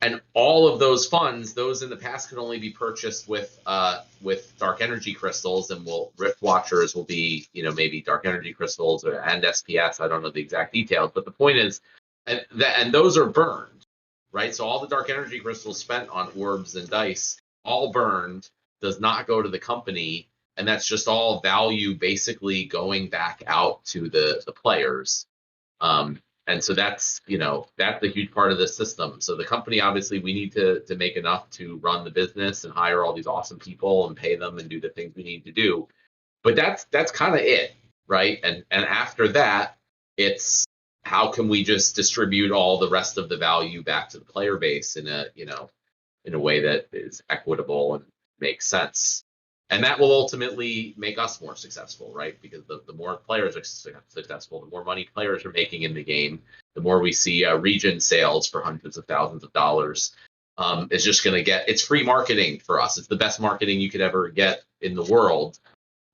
And all of those funds, those in the past could only be purchased with dark energy crystals, and Rift Watchers will be, maybe dark energy crystals and SPS. I don't know the exact details, but the point is, and those are burned, right? So all the dark energy crystals spent on orbs and dice, all burned, does not go to the company, and that's just all value basically going back out to the players. And so that's a huge part of this system. So the company, obviously, we need to make enough to run the business and hire all these awesome people and pay them and do the things we need to do. But that's kind of it, right? And after that, it's how can we just distribute all the rest of the value back to the player base in a way that is equitable and makes sense. And that will ultimately make us more successful, right? Because the more players are successful, the more money players are making in the game, the more we see region sales for hundreds of thousands of dollars. It's just going to it's free marketing for us. It's the best marketing you could ever get in the world.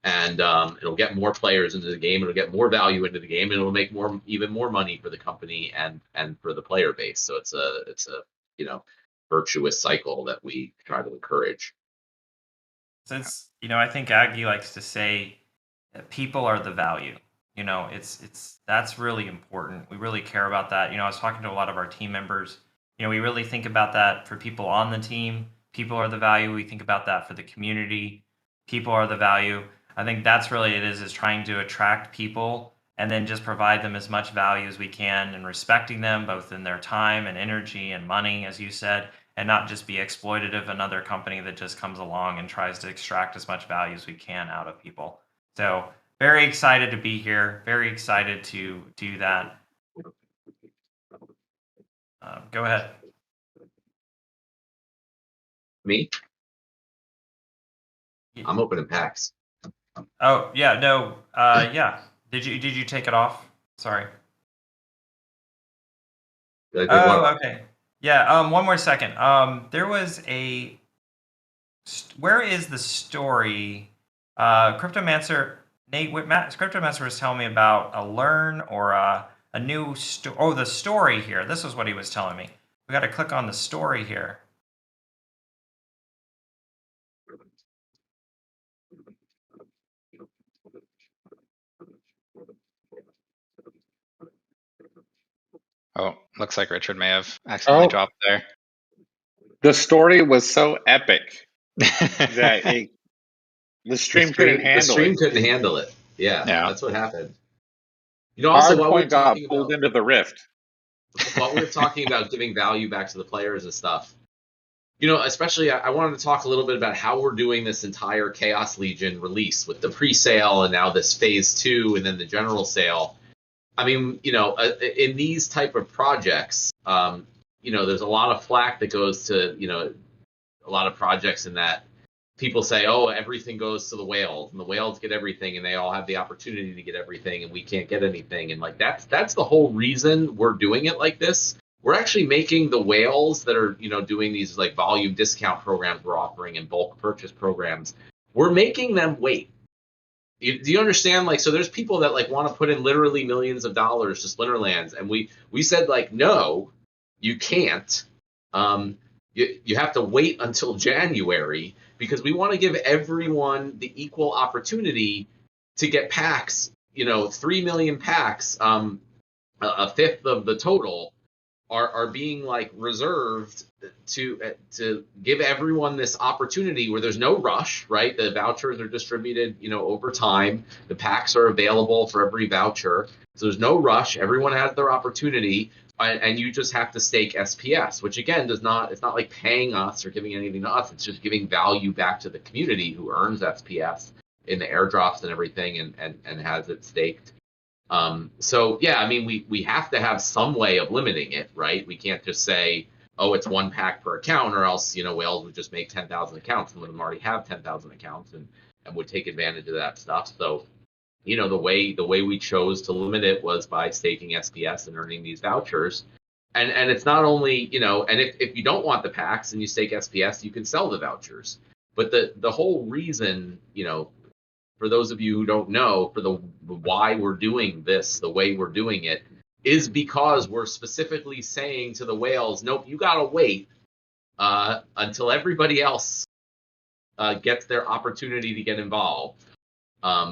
And it'll get more players into the game. It'll get more value into the game. And it'll make even more money for the company and for the player base. So it's a virtuous cycle that we try to encourage. Since I think Aggie likes to say that people are the value. That's really important. We really care about that. I was talking to a lot of our team members. We really think about that for people on the team. People are the value. We think about that for the community. People are the value. I think that's really it is trying to attract people and then just provide them as much value as we can and respecting them both in their time and energy and money, as you said, and not just be exploitative of another company that just comes along and tries to extract as much value as we can out of people. So very excited to be here. Very excited to do that. Go ahead. Me? I'm opening packs. Oh yeah, no, yeah. Did you take it off? Sorry. Oh, okay. Yeah. One more second. There was where is the story? Cryptomancer Nate Cryptomancer was telling me about a learn or a new the story here. This is what he was telling me. We got to click on the story here. Oh, looks like Richard may have accidentally dropped there. The story was so epic that the stream couldn't handle it. The stream couldn't handle it. Yeah, that's what happened. Also, Hardpoint got pulled into the rift. While we were talking about giving value back to the players and stuff, especially I wanted to talk a little bit about how we're doing this entire Chaos Legion release with the pre-sale and now this phase 2 and then the general sale. I mean, in these type of projects, there's a lot of flack that goes to, a lot of projects in that people say, oh, everything goes to the whales and the whales get everything and they all have the opportunity to get everything and we can't get anything. And like, that's the whole reason we're doing it like this. We're actually making the whales that are, doing these like volume discount programs we're offering and bulk purchase programs. We're making them wait. Do you understand? Like, so there's people that like want to put in literally millions of dollars to Splinterlands, and we said like, no, you can't. You have to wait until January because we want to give everyone the equal opportunity to get packs. 3 million packs, a fifth of the total, are being like reserved to give everyone this opportunity where there's no rush, right? The vouchers are distributed, over time. The packs are available for every voucher. So there's no rush. Everyone has their opportunity, and you just have to stake SPS, which again it's not like paying us or giving anything to us. It's just giving value back to the community who earns SPS in the airdrops and everything and has it staked. So yeah, I mean, we have to have some way of limiting it, right? We can't just say oh, it's 1 pack per account, or else, whales would just make 10,000 accounts. Some of them already have 10,000 accounts and would take advantage of that stuff. So, the way we chose to limit it was by staking SPS and earning these vouchers. And it's not only, and if you don't want the packs and you stake SPS, you can sell the vouchers. But the whole reason, for those of you who don't know, for the why we're doing this, the way we're doing it, is because we're specifically saying to the whales, nope, you gotta wait until everybody else gets their opportunity to get involved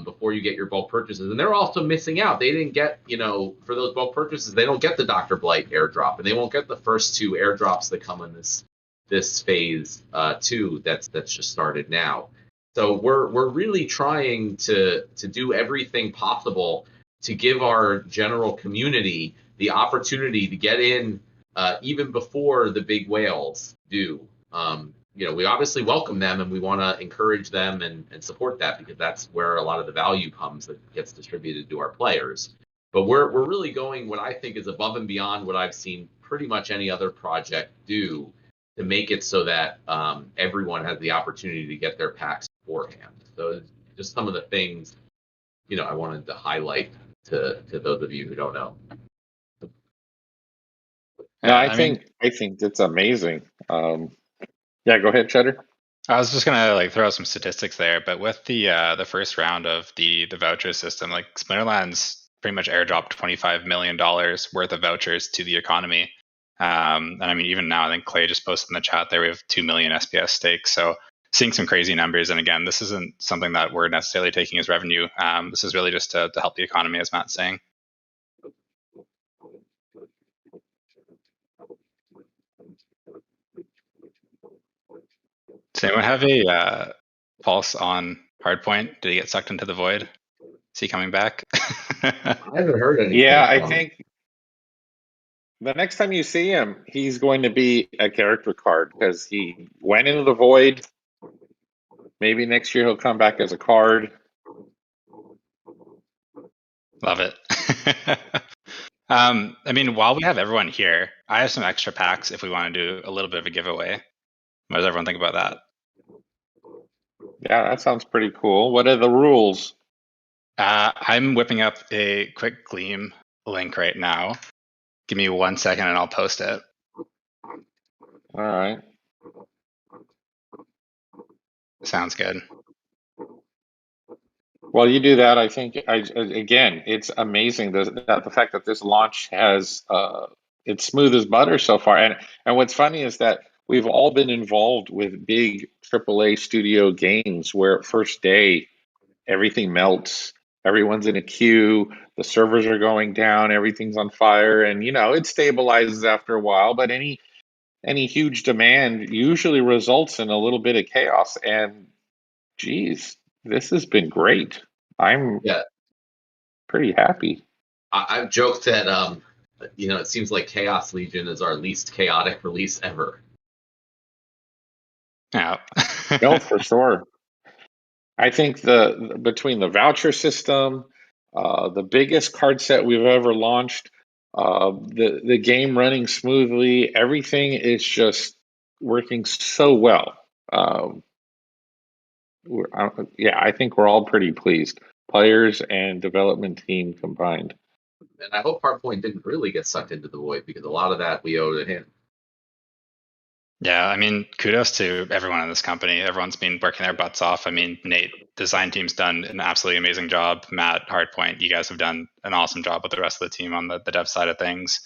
before you get your bulk purchases. And they're also missing out. They didn't get, for those bulk purchases, they don't get the Dr. Blight airdrop, and they won't get the first 2 airdrops that come in this phase 2 that's just started now. So we're really trying to do everything possible to give our general community the opportunity to get in even before the big whales do. We obviously welcome them, and we want to encourage them and support that, because that's where a lot of the value comes that gets distributed to our players. But we're really going what I think is above and beyond what I've seen pretty much any other project do to make it so that everyone has the opportunity to get their packs beforehand. So just some of the things, I wanted to highlight to those of you who don't know. Yeah, I think it's amazing. Yeah, go ahead, Cheddar. I was just gonna throw out some statistics there, but with the first round of the voucher system, Splinterlands pretty much airdropped $25 million worth of vouchers to the economy. And I mean, even now, I think Clay just posted in the chat there, we have 2 million SPS stakes. So seeing some crazy numbers. And again, this isn't something that we're necessarily taking as revenue. This is really just to help the economy, as Matt's saying. Does anyone have a pulse on Hardpoint? Did he get sucked into the void? Is he coming back? I haven't heard anything. Yeah, I think the next time you see him, he's going to be a character card, because he went into the void. Maybe next year he'll come back as a card. Love it. I mean, while we have everyone here, I have some extra packs if we want to do a little bit of a giveaway. What does everyone think about that? Yeah, that sounds pretty cool. What are the rules? I'm whipping up a quick Gleam link right now. Give me 1 second and I'll post it. All right. Sounds good. Well, you do that. I think, again, it's amazing the fact that this launch has it's smooth as butter so far. And what's funny is that we've all been involved with big AAA studio games where first day everything melts, everyone's in a queue, the servers are going down, everything's on fire, and it stabilizes after a while. But any huge demand usually results in a little bit of chaos. And geez, this has been great. I'm pretty happy. I've joked that it seems like Chaos Legion is our least chaotic release ever. Yeah. No, for sure. I think between the voucher system, the biggest card set we've ever launched, the game running smoothly, everything is just working so well. I think we're all pretty pleased, players and development team combined. And I hope Hardpoint didn't really get sucked into the void, because a lot of that we owe to him. Yeah, I mean, kudos to everyone in this company. Everyone's been working their butts off. I mean, Nate, design team's done an absolutely amazing job. Matt, Hardpoint, you guys have done an awesome job with the rest of the team on the dev side of things.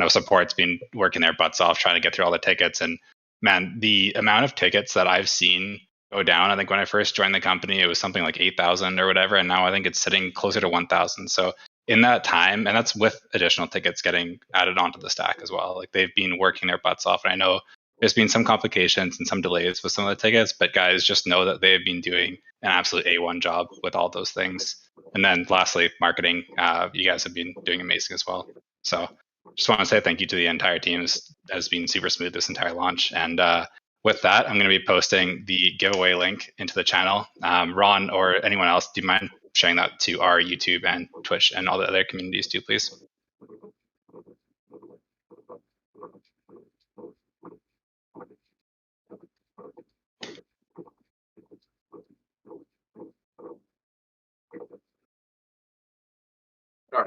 Support's been working their butts off trying to get through all the tickets. And man, the amount of tickets that I've seen go down, I think when I first joined the company, it was something like 8,000 or whatever. And now I think it's sitting closer to 1,000. So in that time, and that's with additional tickets getting added onto the stack as well. They've been working their butts off. And I know there's been some complications and some delays with some of the tickets, but guys, just know that they've been doing an absolute A1 job with all those things. And then lastly, marketing, you guys have been doing amazing as well. So just want to say thank you to the entire team. This has been super smooth this entire launch. And with that, I'm going to be posting the giveaway link into the channel. Ron or anyone else, do you mind sharing that to our YouTube and Twitch and all the other communities too, please?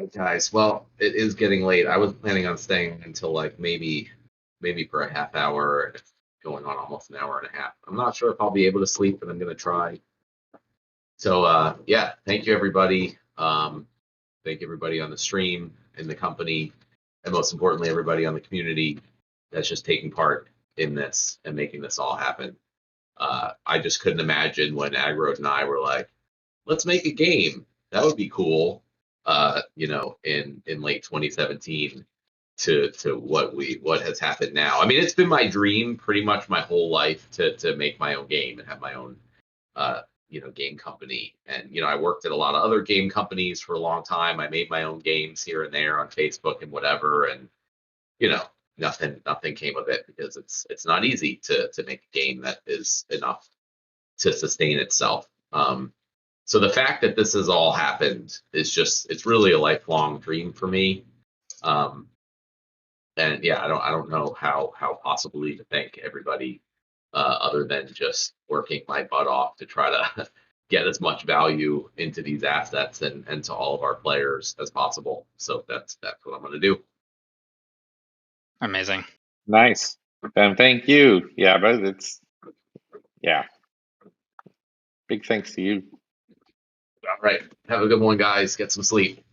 right, guys. Well, it is getting late. I was planning on staying until like maybe for a half hour, and it's going on almost an hour and a half. I'm not sure if I'll be able to sleep, but I'm gonna try. So yeah, thank you everybody. Thank everybody on the stream, in the company, and most importantly, everybody on the community that's just taking part in this and making this all happen. I just couldn't imagine when Agrod and I were like, let's make a game. That would be cool. In late 2017 to what has happened now. I mean, it's been my dream pretty much my whole life to make my own game and have my own game company. And I worked at a lot of other game companies for a long time. I made my own games here and there on Facebook and whatever, and nothing came of it because it's not easy to make a game that is enough to sustain itself. So the fact that this has all happened is it's really a lifelong dream for me. And yeah, I don't know how possibly to thank everybody other than just working my butt off to try to get as much value into these assets and to all of our players as possible. So that's what I'm going to do. Amazing. Nice. Ben, thank you. Yeah, but big thanks to you. All right. Have a good one, guys. Get some sleep.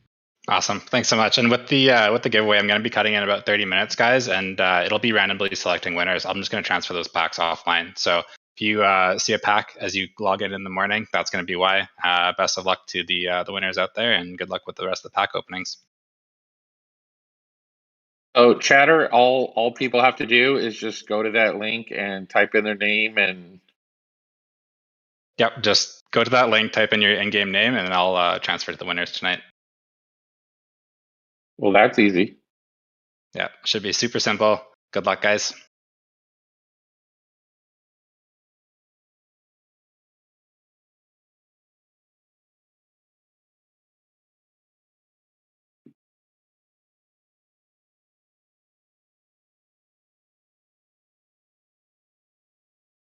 Awesome. Thanks so much. And with the giveaway, I'm going to be cutting in about 30 minutes, guys, and it'll be randomly selecting winners. I'm just going to transfer those packs offline. So if you see a pack as you log in the morning, that's going to be why. Best of luck to the winners out there, and good luck with the rest of the pack openings. Oh, chatter, all people have to do is just go to that link and type in their name and... Yep, just go to that link, type in your in-game name, and then I'll transfer to the winners tonight. Well, that's easy. Yeah, should be super simple. Good luck, guys.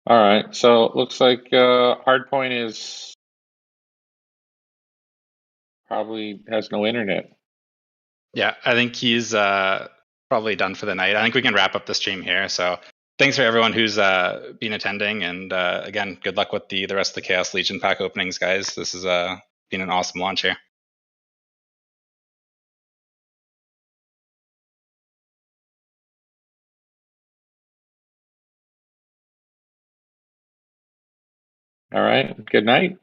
All right, so it looks like Hardpoint is probably has no internet. Yeah, I think he's probably done for the night. I think we can wrap up the stream here. So thanks for everyone who's been attending, and again, good luck with the rest of the Chaos Legion pack openings, guys. This has been an awesome launch here. All right, good night.